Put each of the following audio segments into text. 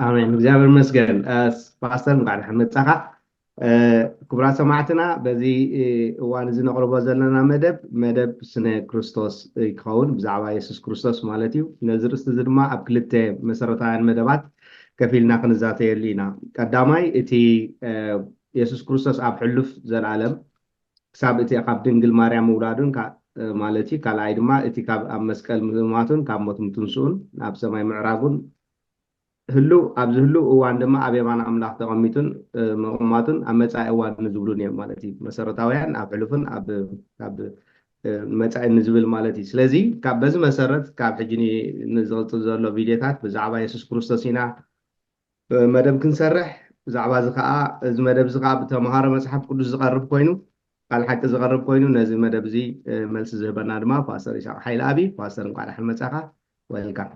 አሜን እግዚአብሔር ይመስገን። ፓስተር እንኳን መጻኻ ክቡራት ሰማዕትና በዚ እዋን እዚ ነቕርቦ ዘለና መደብ ስነ ክርስቶስ ይኸውን ብዛዕባ ኢየሱስ ክርስቶስ ማለት እዩ። ነዚ ርእስቲ እዚ ድማ ኣብ ክልተ መሰረታውያን መደባት ከፊልና ክንዛተየሉ ኢና። ቀዳማይ እቲ ኢየሱስ ክርስቶስ ኣብ ሕሉፍ ዘለዓለም ክሳብ እቲ ካብ ድንግል ማርያም ምውላዱን ማለት እዩ። ካልኣይ ድማ እቲ ካብ ኣብ መስቀል ምማቱን ካብ ሞት ምትንስኡን ናብ ሰማይ ምዕራጉን ኣብዚ ህሉ እዋን ድማ ኣብ የማን ኣምላኽ ተቐሚጡን መቕማቱን ኣብ መጻኢ እዋን ንዝብሉን እዮም ማለት እዩ። መሰረታውያን ኣብ ሕሉፍን ኣብ መጻኢ ንዝብል ማለት እዩ። ስለዚ በዚ መሰረት ካብ ሕጂ ንዝቕፅል ዘሎ ቪድዮታት ብዛዕባ ኢየሱስ ክርስቶስ ኢና መደብ ክንሰርሕ። ብዛዕባ እዚ ከዓ እዚ መደብ እዚ ከዓ ብተምሃሮ መፅሓፍ ቅዱስ ዝቐርብ ኮይኑ ቃል ሓቂ ዝቐርብ ኮይኑ ነዚ መደብ እዚ መልሲ ዝህበና ድማ ፓስተር ይስሐቅ ሃይለኣቢ። ፓስተር እንኳዕ ደሓን መጻኻ ወልካም።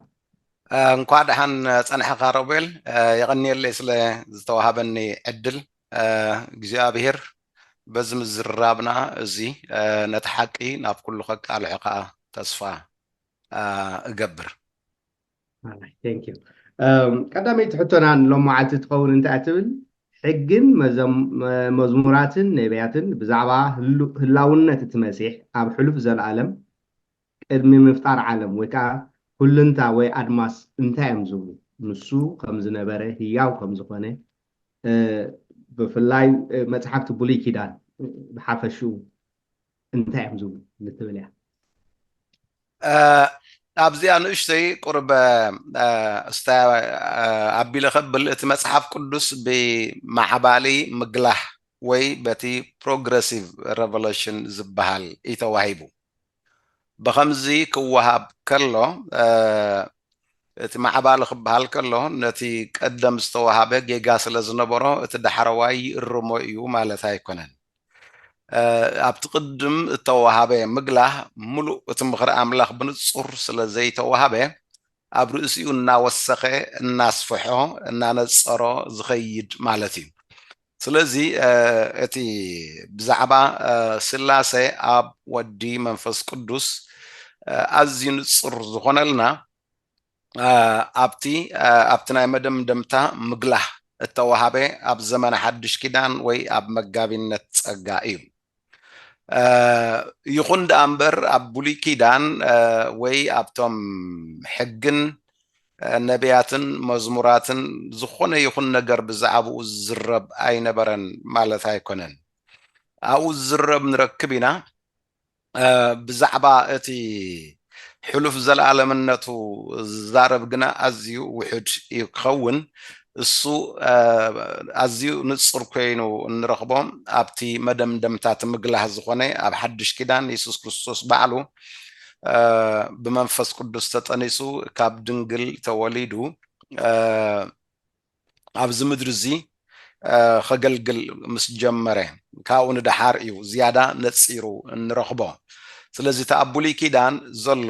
እንኳን ደሓን ፀንሐኻ ሮቤል። የቀኒየለይ ስለ ዝተዋሃበኒ ዕድል እግዚኣብሔር በዚ ምዝራብና እዚ ነቲ ሓቂ ናብ ኩሉ ከቃልዖ ከዓ ተስፋ እገብር። ቴንክ ዩ። ቀዳመይቲ ሕቶና ሎማዓልቲ ትኸውን እንታይ ትብል? ሕግን መዝሙራትን ነቢያትን ብዛዕባ ህላውነት እቲ መሲሕ ኣብ ሕሉፍ ዘለዓለም ቅድሚ ምፍጣር ዓለም ወይ ከዓ ኩልንታ ወይ ኣድማስ እንታይ እዮም ዝብሉ? ንሱ ከም ዝነበረ ህያው ከም ዝኾነ ብፍላይ መፅሓፍቲ ብሉይ ኪዳን ብሓፈሽኡ እንታይ እዮም ዝብሉ ንትብል እያ። ኣብዚኣ ንእሽተይ ቁርበ ኣቢለ ኸብል እቲ መፅሓፍ ቅዱስ ብማዕባሊ ምግላህ ወይ በቲ ፕሮግረሲቭ ሬቨሌሽን ዝበሃል እዩ ተዋሂቡ። ብኸምዚ ክወሃብ ከሎ እቲ ማዕባሊ ክበሃል ከሎ ነቲ ቀደም ዝተዋሃበ ጌጋ ስለ ዝነበሮ እቲ ዳሕረዋይ ይእርሞ እዩ ማለት ኣይኮነን። ኣብቲ ቅድም እተዋሃበ ምግላህ ሙሉእ እቲ ምኽሪ ኣምላኽ ብንጹር ስለ ዘይተዋሃበ ኣብ ርእሲኡ እናወሰኸ እናስፍሖ እናነፀሮ ዝኸይድ ማለት እዩ። ስለዚ እቲ ብዛዕባ ስላሴ ኣብ ወዲ መንፈስ ቅዱስ ኣዝዩ ንጹር ዝኾነልና ኣብቲ ናይ መደምደምታ ምግላህ እተዋሃበ ኣብ ዘመነ ሓድሽ ኪዳን ወይ ኣብ መጋቢነት ፀጋ እዩ። ይኹን ደኣ እምበር ኣብ ብሉይ ኪዳን ወይ ኣብቶም ሕግን ነቢያትን መዝሙራትን ዝኾነ ይኹን ነገር ብዛዕባኡ ዝዝረብ ኣይነበረን ማለት ኣይኮነን። ኣብኡ ዝዝረብ ንረክብ ኢና። ብዛዕባ እቲ ሕሉፍ ዘለዓለምነቱ ዝዛረብ ግና ኣዝዩ ውሕድ እዩ ክኸውን። እሱ ኣዝዩ ንጹር ኮይኑ እንረኽቦ ኣብቲ መደምደምታት ምግላህ ዝኾነ ኣብ ሓድሽ ኪዳን ኢየሱስ ክርስቶስ ባዕሉ ብመንፈስ ቅዱስ ተጠኒሱ ካብ ድንግል ተወሊዱ ኣብዚ ምድሪ እዚ ከገልግል ምስ ጀመረ ካብኡ ንድሓር እዩ ዝያዳ ነፂሩ እንረኽቦ። ስለዚ እቲ ኣብ ብሉይ ኪዳን ዘሎ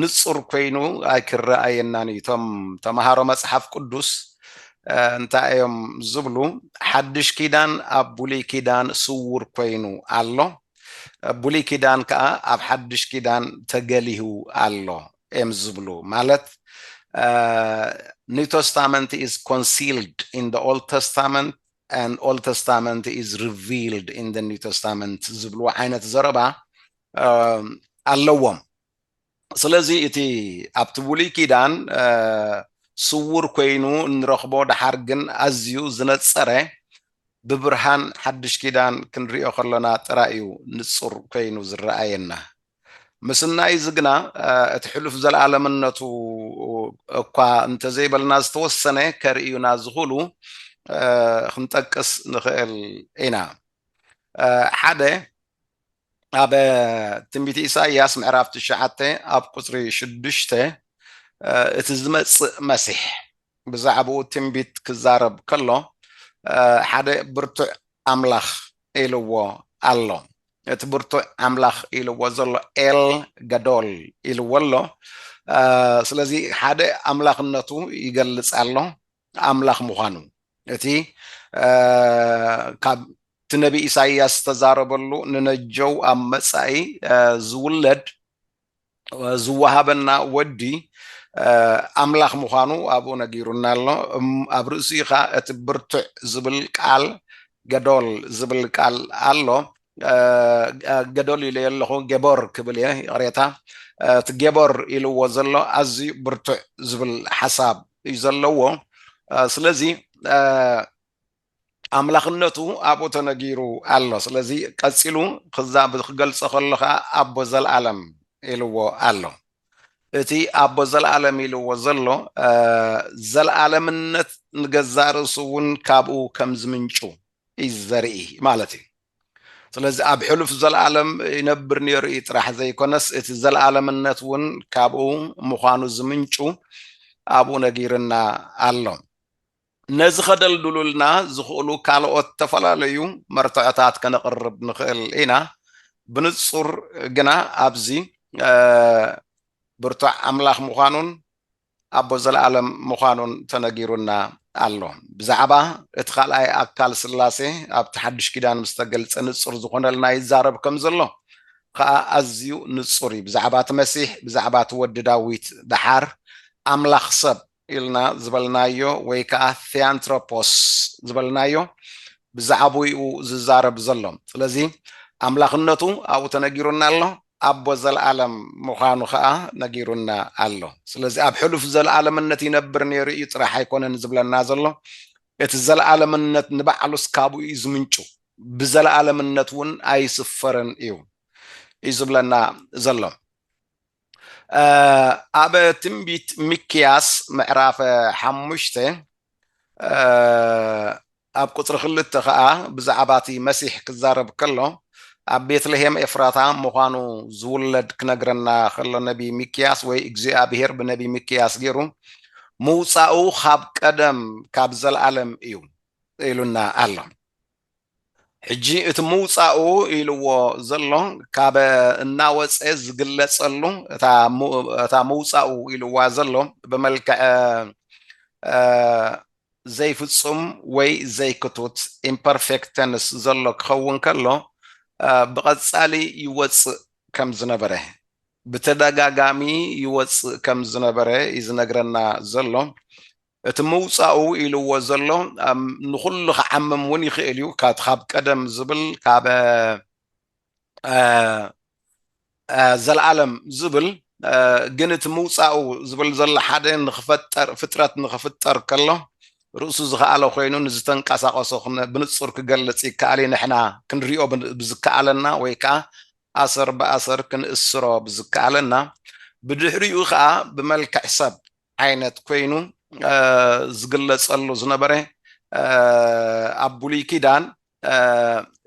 ንጹር ኮይኑ ኣይክረኣየናን እዩ። እቶም ተምሃሮ መፅሓፍ ቅዱስ እንታይ እዮም ዝብሉ? ሓድሽ ኪዳን ኣብ ብሉይ ኪዳን ስውር ኮይኑ ኣሎ፣ ብሉይ ኪዳን ከዓ ኣብ ሓድሽ ኪዳን ተገሊሁ ኣሎ እዮም ዝብሉ። ማለት New Testament is concealed in the Old Testament and Old Testament is revealed in the New Testament ዝብሉ ዓይነት ዘረባ ኣለዎም። ስለዚ እቲ ኣብቲ ብሉይ ኪዳን ስውር ኮይኑ እንረኽቦ ድሓር ግን ኣዝዩ ዝነፀረ ብብርሃን ሓድሽ ኪዳን ክንሪኦ ከለና ጥራይ እዩ ንጹር ኮይኑ ዝረኣየና። ምስናይ ዝግና እቲ ሕሉፍ ዘለዓለምነቱ እኳ እንተዘይበልና ዝተወሰነ ከርእዩና ዝኽእሉ ክንጠቅስ ንኽእል ኢና። ሓደ ኣብ ትንቢት ኢሳይያስ ምዕራፍ 9 ኣብ ቁፅሪ 6 እቲ ዝመፅእ መሲሕ ብዛዕባኡ ትንቢት ክዛረብ ከሎ ሓደ ብርቱዕ ኣምላኽ ኢልዎ ኣሎ። እቲ ብርቱዕ ኣምላኽ ኢልዎ ዘሎ ኤል ገዶል ኢልዎ ኣሎ። ስለዚ ሓደ ኣምላኽነቱ ይገልፅ ኣሎ፣ ኣምላኽ ምዃኑ። እቲ ካብ እቲ ነቢ ኢሳይያስ ዝተዛረበሉ ንነጀው ኣብ መጻኢ ዝውለድ ዝወሃበና ወዲ ኣምላኽ ምዃኑ ኣብኡ ነጊሩና ኣሎ ኣብ ርእሱ ኢኻ እቲ ብርቱዕ ዝብል ቃል ገዶል ዝብል ቃል ኣሎ ገዶል ኢለ ኣለኹ ገቦር ክብል እየ ቅሬታ እቲ ገቦር ኢልዎ ዘሎ ኣዝዩ ብርቱዕ ዝብል ሓሳብ እዩ ዘለዎ ስለዚ ኣምላኽነቱ ኣብኡ ተነጊሩ ኣሎ ስለዚ ቀፂሉ ክዛብ ክገልጾ ከለኻ ኣቦ ዘለዓለም ኢልዎ ኣሎ እቲ ኣቦ ዘለዓለም ኢልዎ ዘሎ ዘለዓለምነት ንገዛእ ርእሱ እውን ካብኡ ከም ዝምንጩ እዩ ዘርኢ ማለት እዩ ስለዚ ኣብ ሕሉፍ ዘለዓለም ይነብር ነይሩ እዩ ጥራሕ ዘይኮነስ እቲ ዘለዓለምነት እውን ካብኡ ምዃኑ ዝምንጩ ኣብኡ ነጊርና ኣሎ ነዚ ከደልድሉልና ዝኽእሉ ካልኦት ተፈላለዩ መርትዖታት ከነቕርብ ንኽእል ኢና ብንጹር ግና ኣብዚ ብርቱዕ ኣምላኽ ምዃኑን ኣቦ ዘለዓለም ምዃኑን ተነጊሩና ኣሎ ብዛዕባ እቲ ካልኣይ ኣካል ስላሴ ኣብቲ ሓድሽ ኪዳን ምስ ተገልፀ ንጹር ዝኾነልና ይዛረብ ከም ዘሎ ከዓ ኣዝዩ ንጹር እዩ ብዛዕባ እቲ መሲሕ ብዛዕባ እቲ ወዲ ዳዊት ድሓር ኣምላኽ ሰብ ኢልና ዝበልናዮ ወይ ከዓ ቴያንትሮፖስ ዝበልናዮ ብዛዕባኡ ዝዛረብ ዘሎ ስለዚ ኣምላኽነቱ ኣብኡ ተነጊሩና ኣሎ ኣቦ ዘለዓለም ምዃኑ ከዓ ነጊሩና ኣሎ ስለዚ ኣብ ሕሉፍ ዘለዓለምነት ይነብር ነይሩ እዩ ጥራሕ ኣይኮነን ዝብለና ዘሎ እቲ ዘለዓለምነት ንባዕሉስ ካብኡ እዩ ዝምንጩ ብዘለዓለምነት እውን ኣይስፈርን እዩ ዝብለና ዘሎ ኣብ ትንቢት ሚክያስ ምዕራፍ 5 ኣብ ቁፅሪ 2 ከዓ ብዛዕባ እቲ መሲሕ ክዛረብ ከሎ ኣብ ቤትልሄም ኤፍራታ ምዃኑ ዝውለድ ክነግረና ከሎ ነቢ ሚክያስ ወይ እግዚኣብሔር ብነቢ ሚክያስ ገይሩ ምውፃኡ ካብ ቀደም ካብ ዘለዓለም እዩ ኢሉና ኣሎ ሕጂ እቲ ምውፃኡ ኢልዎ ዘሎ ካብ እናወፀ ዝግለፀሉ እታ ምውፃኡ ኢልዋ ዘሎ ብመልክዕ ዘይፍጹም ወይ ዘይክቱት ኢምፐርፌክት ተንስ ዘሎ ክኸውን ከሎ ብቐፃሊ ይወፅእ ከም ዝነበረ ብተደጋጋሚ ይወፅእ ከም ዝነበረ ይዝነግረና ዘሎ እቲ ምውፃኡ ኢልዎ ዘሎ ንኩሉ ክዓምም እውን ይኽእል እዩ ካብ ቀደም ዝብል ካብ ዘለዓለም ዝብል ግን እቲ ምውፃኡ ዝብል ዘሎ ሓደ ንኽፈጠር ፍጥረት ንኽፍጠር ከሎ ርእሱ ዝኸኣለ ኮይኑ ንዝተንቀሳቐሶ ብንጹር ክገልጽ ይከኣል ንሕና ክንሪኦ ብዝከኣለና ወይ ከዓ ኣሰር ብኣሰር ክንእስሮ ብዝከኣለና ብድሕሪኡ ከዓ ብመልክዕ ሰብ ዓይነት ኮይኑ ዝግለጸሉ ዝነበረ ኣብ ብሉይ ኪዳን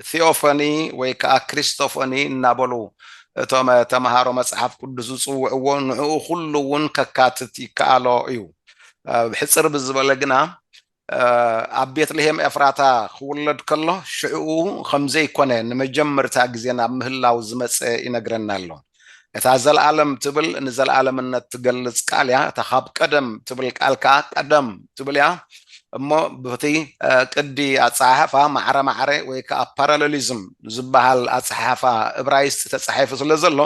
ቴዎፎኒ ወይ ከዓ ክሪስቶፎኒ እናበሉ እቶም ተምሃሮ መጽሓፍ ቅዱስ ዝፅውዕዎ ንዕኡ ኩሉ እውን ከካትት ይከኣሎ እዩ ብሕፅር ብዝበለ ግና ኣብ ቤትልሄም ኤፍራታ ክውለድ ከሎ ሽዑኡ ከምዘይኮነ ንመጀመርታ ግዜ ናብ ምህላው ዝመፀ ይነግረና ኣሎ እታ ዘለዓለም ትብል ንዘለዓለምነት ትገልጽ ቃል እያ እታ ካብ ቀደም ትብል ቃል ከዓ ቀደም ትብል እያ እሞ በቲ ቅዲ ኣፀሓሕፋ ማዕረ ማዕረ ወይ ከዓ ፓራሌሊዝም ዝበሃል ኣፀሓሕፋ ዕብራይስጥ ተፃሒፉ ስለ ዘሎ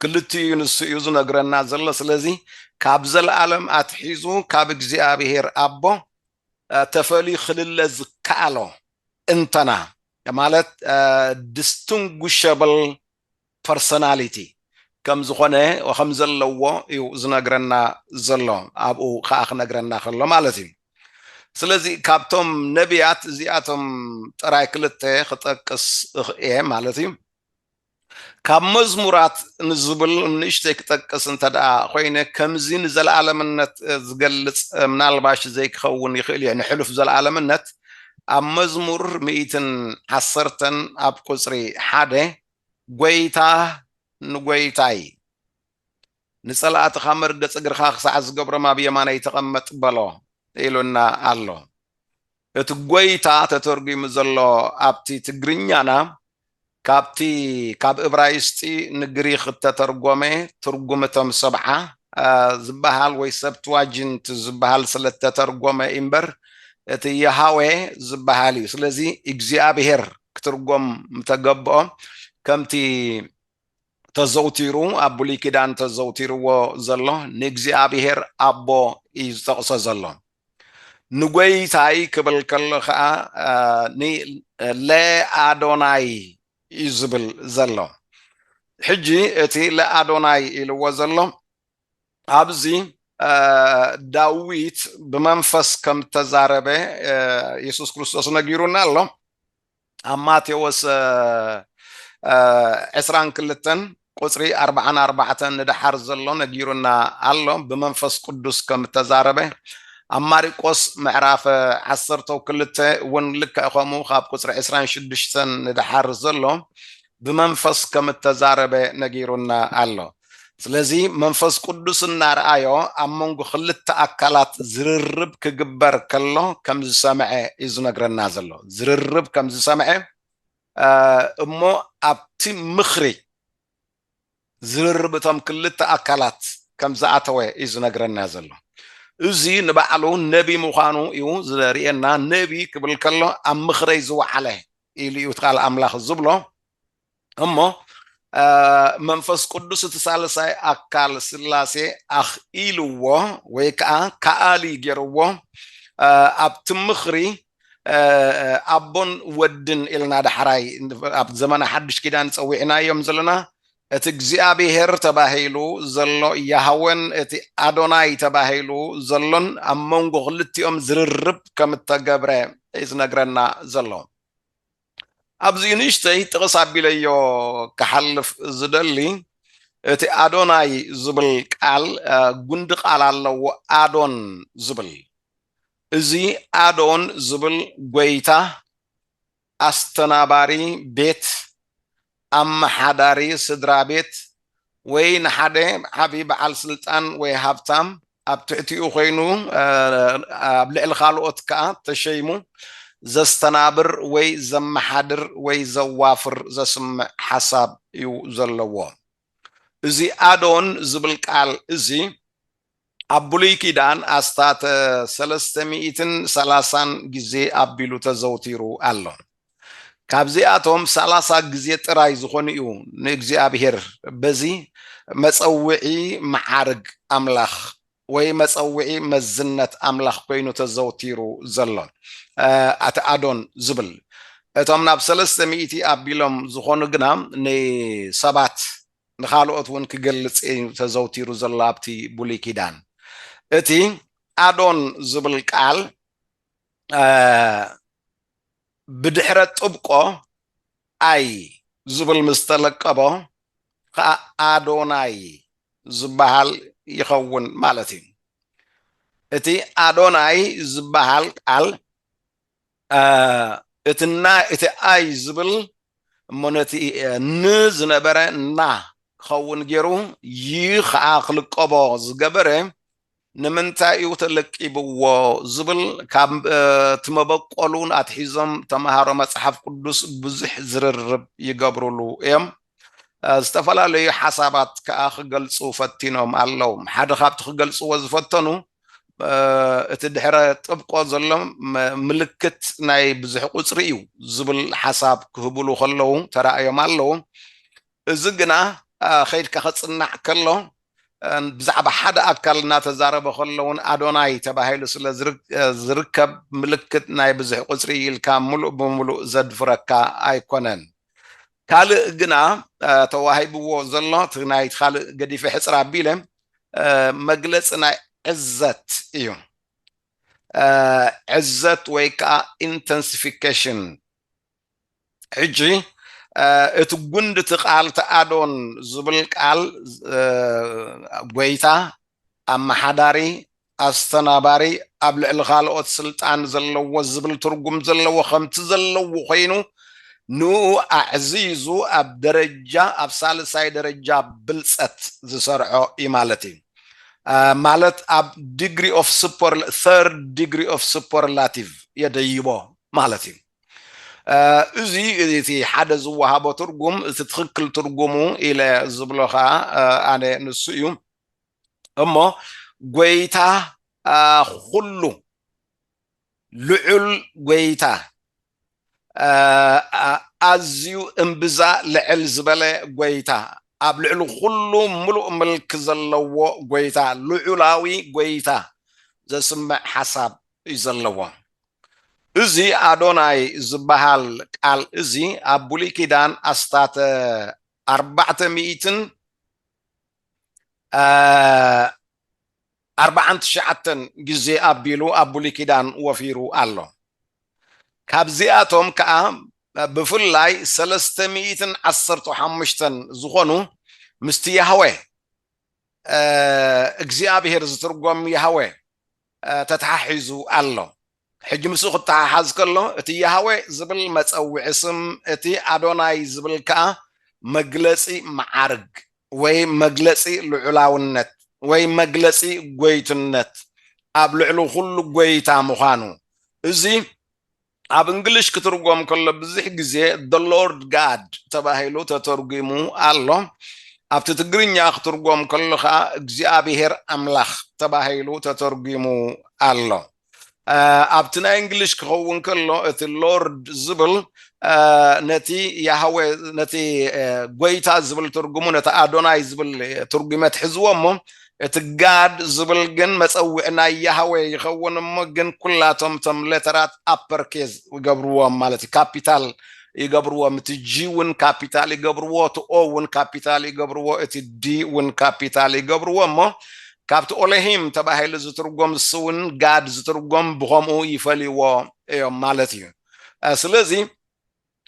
ክልቲኡ ንሱ እዩ ዝነግረና ዘሎ ስለዚ ካብ ዘለዓለም ኣትሒዙ ካብ እግዚኣብሔር ኣቦ ተፈልዩ ክልለ ዝከኣሎ እንተና ማለት distinguishable personality ከም ዝኾነ ወከም ዘለዎ እዩ ዝነግረና ዘሎ ኣብኡ ከዓ ክነግረና ከሎ ማለት እዩ ስለዚ ካብቶም ነቢያት እዚኣቶም ጥራይ ክልተ ክጠቅስ እየ ማለት እዩ ካብ መዝሙራት ንዝብል ንእሽተይ ክጠቅስ እንተደኣ ኮይነ ከምዚ ንዘለዓለምነት ዝገልጽ ምናልባሽ ዘይክኸውን ይኽእል እዩ ንሕሉፍ ዘለዓለምነት ኣብ መዝሙር 110 ኣብ ቁፅሪ 1 ጎይታ ንጎይታይ ንጸላእትኻ መርገጽ እግርኻ ክሳዕ ዝገብሮም ኣብ የማናይ ተቐመጥ በሎ ኢሉና ኣሎ እቲ ጎይታ ተተርጉሙ ዘሎ ኣብቲ ትግርኛና ካብ ዕብራይስጢ ንግሪክ ተተርጎመ ትርጉምቶም ሰብዓ ዝበሃል ወይ ሰብትዋጅንት ዝበሃል ስለተተርጎመ እምበር እቲ ያሃዌ ዝበሃል እዩ ስለዚ እግዚኣብሔር ክትርጎም ተገብኦ ከምቲ ተዘውቲሩ ኣብ ብሉይ ኪዳን ተዘውቲርዎ ዘሎ ንእግዚኣብሔር ኣቦ እዩ ዝጠቕሶ ዘሎ ንጎይታይ ክብል ከሎ ከዓ ለኣዶናይ እዩ ዝብል ዘሎ ሕጂ እቲ ለኣዶናይ ኢልዎ ዘሎ ኣብዚ ዳዊት ብመንፈስ ከም ተዛረበ ኢየሱስ ክርስቶስ ነጊሩና ኣሎ ኣብ ማቴዎስ 22 ቁፅሪ 44 ንድሓር ዘሎ ነጊሩና ኣሎ ብመንፈስ ቅዱስ ከም ተዛረበ ኣብ ማርቆስ ምዕራፍ 12 እውን ልክዕ ከምኡ ካብ ቁፅሪ 26 ንድሓር ዘሎ ብመንፈስ ከም ተዛረበ ነጊሩና ኣሎ ስለዚ መንፈስ ቅዱስ እናርአዮ ኣብ መንጎ ክልተ ኣካላት ዝርርብ ክግበር ከሎ ከም ዝሰምዐ እዩ ዝነግረና ዘሎ ዝርርብ ከም ዝሰምዐ እሞ ኣብቲ ምኽሪ ዝርርብ እቶም ክልተ ኣካላት ከም ዝኣተወ እዩ ዝነግረና ዘሎ እዚ ንባዕሉ ነቢ ምዃኑ እዩ ዘርእየና ነቢ ክብል ከሎ ኣብ ምኽረይ ዝወዓለ ኢሉ እዩ ትኻል ኣምላኽ ዝብሎ እሞ መንፈስ ቅዱስ ተሳለሳይ ኣካል ስላሴ ኣኽኢልዎ ወይ ከዓ ከኣሊ ገይርዎ ኣብቲ ምኽሪ ኣቦን ወድን ኢልና ዳሕራይ ኣብ ዘመነ ሓድሽ ኪዳን ፀዊዕናዮም ዘለና እቲ እግዚኣብሔር ተባሂሉ ዘሎ ያህወን እቲ ኣዶናይ ተባሂሉ ዘሎን ኣብ መንጎ ክልቲኦም ዝርርብ ከም ተገብረ እዩ ዝነግረና ዘሎ ኣብዚ ንእሽተይ ጥቕስ ኣቢለዮ ክሓልፍ ዝደሊ እቲ ኣዶናይ ዝብል ቃል ጉንዲ ቃል ኣለዎ ኣዶን ዝብል እዚ ኣዶን ዝብል ጎይታ ኣስተናባሪ ቤት ኣመሓዳሪ ስድራ ቤት ወይ ንሓደ ዓብይ በዓል ስልጣን ወይ ሃብታም ኣብ ትሕቲኡ ኮይኑ ኣብ ልዕሊ ካልኦት ከዓ ተሸይሙ ዘስተናብር ወይ ዘመሓድር ወይ ዘዋፍር ዘስምዕ ሓሳብ እዩ ዘለዎ እዚ ኣዶን ዝብል ቃል እዚ ኣብ ብሉይ ኪዳን ኣስታት 330 ግዜ ኣቢሉ ተዘውቲሩ ኣሎ ካብዚኣቶም 30 ግዜ ጥራይ ዝኾኑ እዩ ንእግዚኣብሔር በዚ መፀውዒ መዓርግ ኣምላኽ ወይ መፀውዒ መዝነት ኣምላኽ ኮይኑ ተዘውቲሩ ዘሎ ኣቲ ኣዶን ዝብል እቶም ናብ 300 ኣቢሎም ዝኾኑ ግና ንሰባት ንኻልኦት እውን ክገልፅ ተዘውቲሩ ዘሎ ኣብቲ ብሉይ ኪዳን እቲ ኣዶን ዝብል ቃል ብድሕረ ጥብቆ ኣይ ዝብል ምስተለቀቦ ከዓ ኣዶናይ ዝበሃል ይኸውን ማለት እዩ እቲ ኣዶናይ ዝበሃል ቃል እቲ ኣይ ዝብል እሞ ነቲ ንዝነበረ ና ክኸውን ገይሩ ይ ከዓ ክልቀቦ ዝገበረ ንምንታይ እዩ ተለቂብዎ ዝብል ካብ ትመበቆሉን ኣትሒዞም ተምሃሮ መጽሓፍ ቅዱስ ብዙሕ ዝርርብ ይገብሩሉ እዮም ዝተፈላለዩ ሓሳባት ከዓ ክገልጹ ፈቲኖም ኣለዉ ሓደ ካብቲ ክገልጽዎ ዝፈተኑ እቲ ድሕረ ጥብቆ ዘሎ ምልክት ናይ ብዙሕ ቁፅሪ እዩ ዝብል ሓሳብ ክህብሉ ከለዉ ተራእዮም ኣለዉ እዚ ግና ከይድካ ክፅናዕ ከሎ ብዛዕባ ሓደ ኣካል እናተዛረበ ከለውን ኣዶናይ ተባሂሉ ስለ ዝርከብ ምልክት ናይ ብዙሕ ቁፅሪ ኢልካ ሙሉእ ብምሉእ ዘድፍረካ ኣይኮነን ካልእ ግና ተዋሂብዎ ዘሎ እቲ ናይ ካልእ ገዲፈ ሕፅር ኣቢለ መግለፂ ናይ ዕዘት እዩ ዕዘት ወይ ከዓ ኢንተንሲፊኬሽን ሕጂ እቲ ጉንዲ እቲ ቃል ተኣዶን ዝብል ቃል ጎይታ ኣመሓዳሪ ኣስተናባሪ ኣብ ልዕሊ ካልኦት ስልጣን ዘለዎ ዝብል ትርጉም ዘለዎ ከምቲ ዘለዎ ኮይኑ ንኡ ኣዕዚዙ ኣብ ደረጃ ኣብ ሳልሳይ ደረጃ ብልፀት ዝሰርዖ እዩ ማለት እዩ ማለት ኣብ ዲግሪ ኦፍ third degree of superlative የደይቦ ማለት እዩ እዚ እቲ ሓደ ዝወሃቦ ትርጉም እቲ ትክክል ትርጉሙ ኢለ ዝብሎኻ ኣነ ንሱ እዩ እሞ ጎይታ ኩሉ ልዑል ጎይታ ኣዝዩ እምብዛ ልዕል ዝበለ ጎይታ أبلعلو خلو ملؤ ملك زلوا قويتا لعلاوي قويتا زي سمع حساب يزلوا إزي أدوناي زبهال قال إزي أبولي كيدان أستات 400 49 جزء أبيلو أبولي كيدان وفيرو الله كابزياتهم كأ بفلاي 315 زخونو مستي يهوه እግዚአብሔር ዝትርጎም ይሃወ ተታሒዙ ኣሎ ሕጂ ምስኡ ክትሓሓዝ ከሎ እቲ ይሃወ ዝብል መፀውዒ ስም እቲ ኣዶናይ ዝብል ከዓ መግለፂ መዓርግ ወይ መግለፂ ልዑላውነት ወይ መግለፂ ጎይትነት ኣብ ልዕሊ ኩሉ ጎይታ ምዃኑ እዚ ኣብ እንግሊሽ ክትርጎም ከሎ ብዙሕ ግዜ the Lord God ተባሂሉ ተተርጉሙ ኣሎ ኣብቲ ትግርኛ ክትርጎም ከለኻ እግዚአብሔር ኣምላኽ ተባሂሉ ተተርጉሙ ኣሎ ኣብቲ ናይ እንግሊሽ ክኸውን ከሎ እቲ ሎርድ ዝብል ነቲ ያህዌ ነቲ ጎይታ ዝብል ትርጉሙ ነቲ ኣዶናይ ዝብል ትርጉመት ሒዝዎ እሞ እቲ ጋድ ዝብል ግን መፀውዒ ናይ ያህዌ ይኸውን እሞ ግን ኩላቶም ቶም ሌተራት ኣፐር ኬዝ ይገብርዎም ማለት እዩ ካፒታል يقبروا متجيون كابيتال يقبروا تؤون كابيتال يقبروا اتديون كابيتال يقبروا ما كابت أولهم تبعه لزترقم سون قاد زترقم بغمو يفليوا مالتي سلزي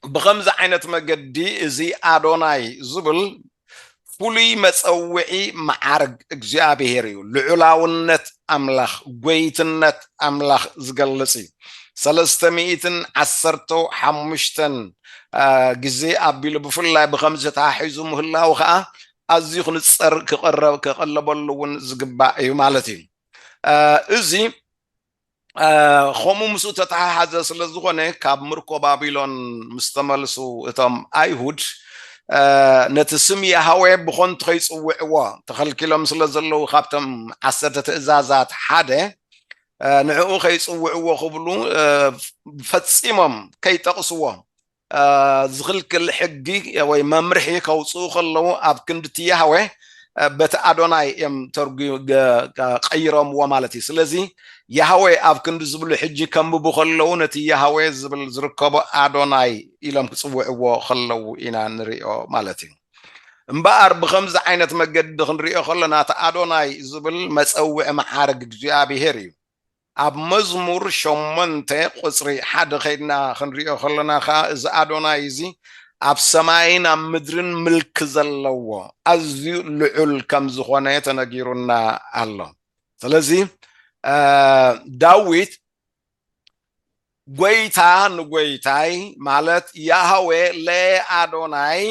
بغمز عينة مجدي زي أدوناي زبل فولي مسوعي معارج እግዚአብሔርዩ ልዑላውነት أملاخ قويتنت أملاخ زقلسي 315 ግዜ ኣቢሉ ብፍላይ ብኸምዚ ተሓሒዙ ምህላው ከዓ ኣዝዩ ክንፀር ክቐረብ ክቐለበሉ እውን ዝግባእ እዩ ማለት እዩ እዚ ከምኡ ምስኡ ተተሓሓዘ ስለ ዝኾነ ካብ ምርኮ ባቢሎን ምስ ተመልሱ እቶም ኣይሁድ ነቲ ስም ያህዌ ብኾንቱ ከይፅውዕዎ ተኸልኪሎም ስለ ዘለዉ ካብቶም 10 ትእዛዛት ሓደ ንዕኡ ከይፅውዕዎ ክብሉ ፈፂሞም ከይጠቕስዎ ዝኽልክል ሕጊ ወይ መምርሒ ከውፅኡ ከለዉ ኣብ ክንዲ እቲ ያህዌ በቲ ኣዶናይ እዮም ቀይሮምዎ ማለት እዩ ስለዚ ያህዌ ኣብ ክንዲ ዝብሉ ሕጂ ከንብቡ ከለዉ ነቲ ያህዌ ዝብል ዝርከቦ ኣዶናይ ኢሎም ክፅውዕዎ ከለዉ ኢና ንሪኦ ማለት እዩ እምበኣር ብከምዚ ዓይነት መገዲ ክንሪኦ ከለና እቲ ኣዶናይ ዝብል መፀውዒ መዓርግ እግዚኣብሔር እዩ ኣብ መዝሙር 8 ቁፅሪ 1 ከይድና ክንሪኦ ከለና ከዓ እዚ ኣዶናይ እዚ ኣብ ሰማይን ኣብ ምድርን ምልክ ዘለዎ ኣዝዩ ልዑል ከም ዝኾነ ተነጊሩና ኣሎ ስለዚ ዳዊት ጎይታ ንጎይታይ ማለት ያህዌ ለኣዶናይ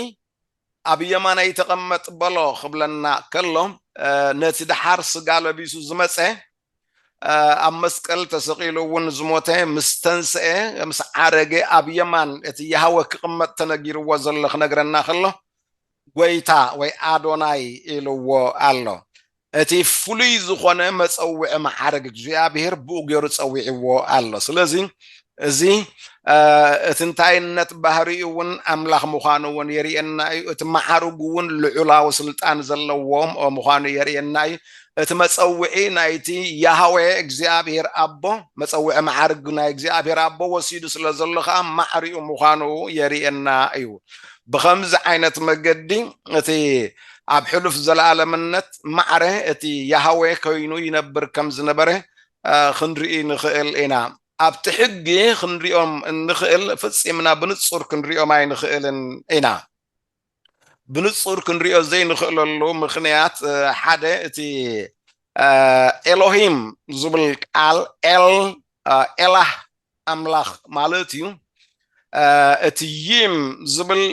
ኣብ የማናይ ተቐመጥ በሎ ክብለና ከሎ ነቲ ድሓር ስጋ ለቢሱ ዝመፀ ኣብ መስቀል ተሰቂሉ እውን ዝሞተ ምስ ተንስአ ምስ ዓረገ ኣብ የማን እቲ ያህዌ ክቕመጥ ተነጊርዎ ዘሎ ክነግረና ከሎ ጎይታ ወይ ኣዶናይ ኢልዎ ኣሎ እቲ ፍሉይ ዝኾነ መፀውዒ መዓርግ እግዚኣብሔር ብኡ ገይሩ ፀዊዕዎ ኣሎ ስለዚ እዚ እቲ እንታይነት ባህሪኡ እውን ኣምላኽ ምዃኑ እውን የርእየና እዩ እቲ መዓርጉ እውን ልዑላዊ ስልጣን ዘለዎም ምዃኑ የርእየና እዩ እቲ መፀውዒ ናይቲ ያህዌ እግዚአብሔር ኣቦ መፀውዒ መዓርግ ናይ እግዚአብሔር ኣቦ ወሲዱ ስለ ዘሎ ከዓ ማዕሪኡ ምዃኑ የርእየና እዩ ብከምዚ ዓይነት መገዲ እቲ ኣብ ሕሉፍ ዘለኣለምነት ማዕረ እቲ ያህዌ ኮይኑ ይነብር ከም ዝነበረ ክንርኢ ንኽእል ኢና ኣብቲ ሕጊ ክንሪኦም ንኽእል ፍፂምና ብንፁር ክንሪኦም ኣይንኽእልን ኢና ብንፁር ክንሪኦ ዘይንኽእለሉ ምክንያት ሓደ እቲ ኤሎሂም ዝብል ቃል ኤላህ ኣምላኽ ማለት እዩ እቲ ይም ዝብል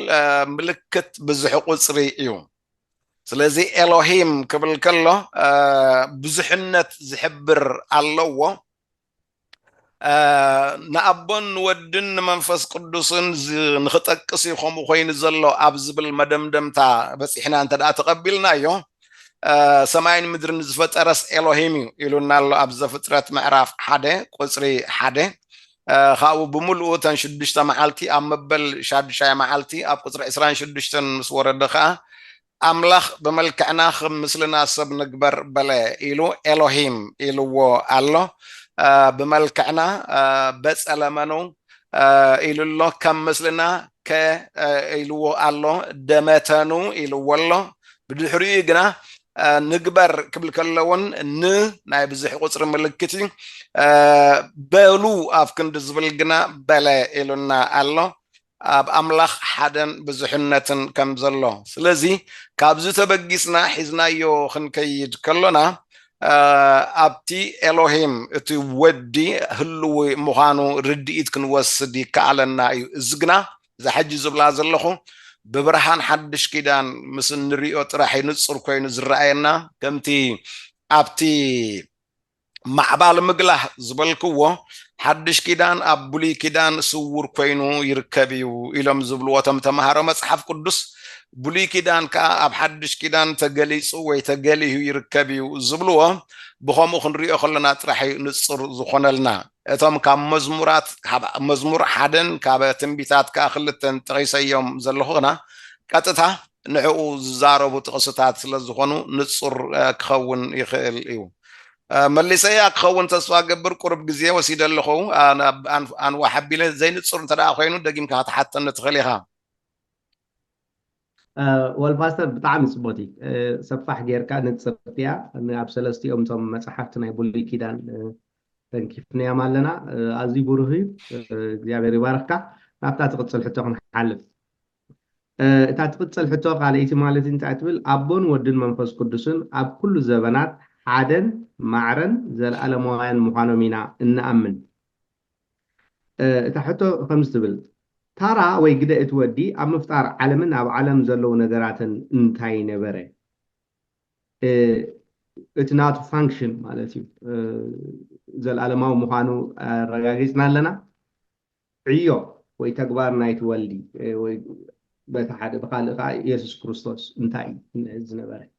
ምልክት ብዙሕ ቁፅሪ እዩ ስለዚ ኤሎሂም ክብል ከሎ ብዙሕነት ዝሕብር ኣለዎ ንኣቦን ወድን መንፈስ ቅዱስን ንኽጠቅስ ከምኡ ኮይኑ ዘሎ ኣብ ዝብል መደምደምታ በፂሕና እንተደኣ ተቐቢልናዮ ሰማይን ምድርን ዝፈጠረስ ኤሎሂም እዩ ኢሉና ኣሎ ኣብ ዘፍጥረት ምዕራፍ 1 ቁፅሪ 1 ካብኡ ብምልኡ ተን 6 መዓልቲ ኣብ መበል 6 መዓልቲ ኣብ ቁፅሪ 26 ምስ ወረደ ከዓ أملاخ بملكنا خم مثلنا سب نكبر بلا إلو إلهيم إلو الله بملكنا بس ألمانو إلو الله كم مثلنا ك إلو الله دمتانو إلو الله بدحريقنا نكبر قبل كلون ناي بزح قصر ملكتي بلو أفكن دزبلقنا بلا إلونا الله أب أملاخ حدن بزحنة كم زلوا سلزي كابزو تبقيسنا حزنا يو خنكيد كلنا أبتي إلهيم ودي هلو مخانو رديت كن وسدي كعلنا زقنا إذا حج زبلا زلخو ببرهان حدش كيدان مثل نريوت راح ينصر كوين زرعينا كمتي أبتي معبال مقله زبلكو حدش كيدان أبولي كيدان سور كوينو يركبيو إلهم زبلو وتمتمهارو مصحف قدس بولي كيدان كا أب حدش كيدان تقالي سوي تقالي يركبيو زبلو بخومو خنريو خلنا ترحي نصر زخونلنا اتم كام مزمورات مزمور حدن كابا تنبيتات كاخلتن تغيسي يوم زلخونا كاتتا نعو زارو بتقصتات سلزخونو نصر كخون يخيل إيو مليسيا كخون تسوا قبر قرب جزية وسيد اللخو أنا وحبي له زين تصور ترى أخوينو دقيم كهات حتى نتخليها والباستر بطعم سبوتي سفح غيركا نتصفيا أنا أبسلستي تم مسحفتنا يبولي كيدان كيفنا يا مالنا أزي بروهي يا بيري باركا نبتا تقصل حتى نحلف تقصل حتى على إيتي مالتي انت أتبل أبون ودن منفس قدسون أب كل زبنات عدن معرن زل ألموان مخانومينا إن أمن تحتو خمس تبل ترى ويقدأ تودي أم مفتار علمنا أو علم زلو نقرات انتاي نبري it's not function مالتي زل ألماو مخانو رقاقيسنا لنا عيو ويتقبارنا يتولي بتحد بخالق يسوس كريستوس انتاي نبري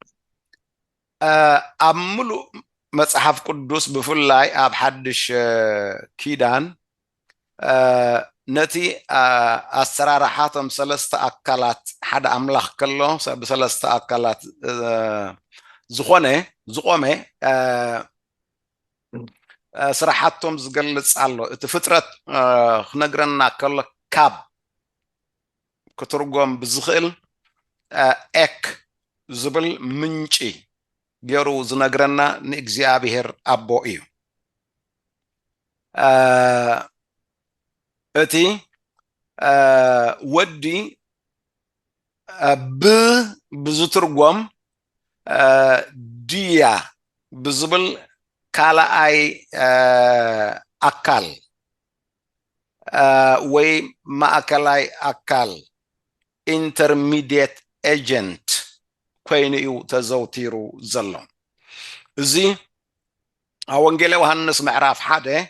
أملو مصحف قدس بفلاي أب حدش كيدان نتي أسرار حاتم سلسة أكلات حد أملاخ كله بسلسة أكلات زخونة سرحاتهم زقلت على تفترة خنقرنا كله كاب كترجم بزخيل إك زبل منشي جرو زنقرنا نإجزابير أبوئيو أتي ودي بزترجم ديا بزبل كالا أي أكل وي ما أكلاي أكل intermediate agent كوينيو تزوتيرو زلون زي أونجيل يوحنس معرف حدا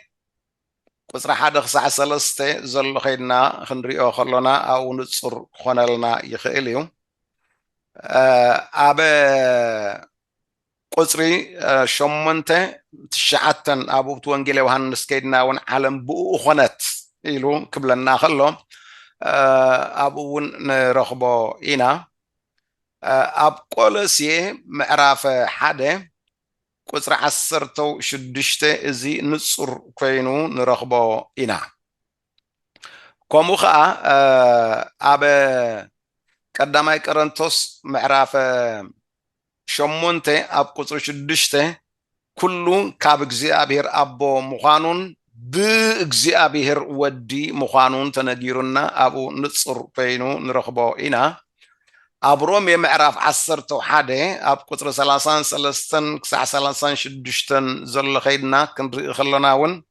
قصر حدا خصع سلسته زل خيدنا خنريو خلنا أو نتصر خنالنا يخيليو أبا قصري شمنته تشعتن أبو توانجيل يوحنس كيدنا ون عالم بو خنت إلو قبلنا خلو أبو نرخبو إنا أب قولسي معرف حدا قصر عصرتو شدشته إزي نصر كوينو نرخبو إنا كوموخا أبا قدامي كرنتوس معرف شمونته أب قصر شدشته كلو كاب اغزيابير أبو مخانون بإغزيابير ودي مخانون تنجيرنا أبو نصر كوينو نرخبو إنا أبروم يمعرف عصرتو حدا أب قطر سلاسان سلستن كسع سلاسان شدشتن زل خيدنا كن خلناون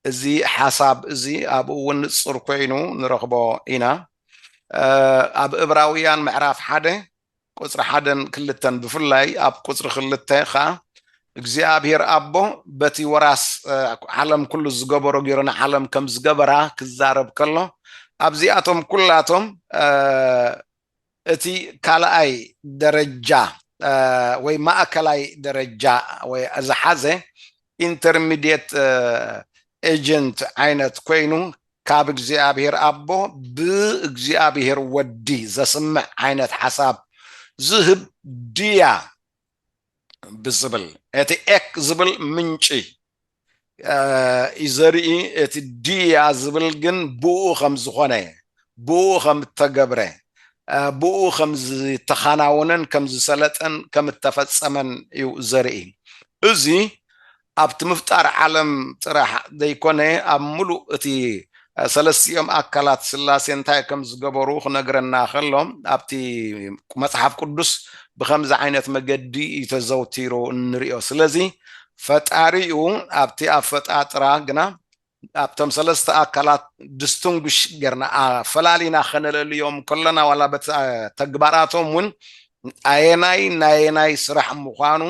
زي حساب زي أبو ونصر كوينو نرخبو إنا أب إبراويان معرف حدا قطر حدا كلتن بفلاي أب قطر خلته خا እግዚአብሔር አቦ በቲ ወራስ ዓለም ኩሉ ዝገበሮ ገይሮና ዓለም ከም ዝገበራ ክዛረብ ከሎ ኣብዚኣቶም ኩላቶም እቲ ካልኣይ ደረጃ ወይ ማእከላይ ደረጃ ወይ ዝሓዘ ኢንተርሚዲየት ኤጀንት ዓይነት ኮይኑ ካብ እግዚአብሔር አቦ ብእግዚአብሔር ወዲ ዘስምዕ ዓይነት ሓሳብ ዝህብ ድያ ብዝብል እቲ ኤክ ዝብል ምንጪ ይዘርኢ እቲ ድያ ዝብል ግን ብኡ ከም ዝኾነ ብኡ ከም ተገብረ ብኡ ከም ዝተኻናወነን ከም ዝሰለጠን ከም ተፈጸመን እዩ ዘርኢ እዚ ኣብቲ ምፍጣር ዓለም ጥራሕ ዘይኮነ ኣብ ሙሉእ እቲ ሰለስቲኦም ኣካላት ስላሴ እንታይ ከም ዝገበሩ ክነግረና ከሎም ኣብቲ መጽሓፍ ቅዱስ ብከምዚ ዓይነት መገዲ ተዘውቲሩ እንሪኦ ስለዚ ፈጣሪኡ ኣብቲ ኣፈጣጥራ ግና ኣብቶም ሰለስተ ኣካላት ድስቱንጉሽ ገርና ፈላሊና ከነለልዮም ከለና ዋላ ተግባራቶም እውን ኣየናይ ስራሕ ምዃኑ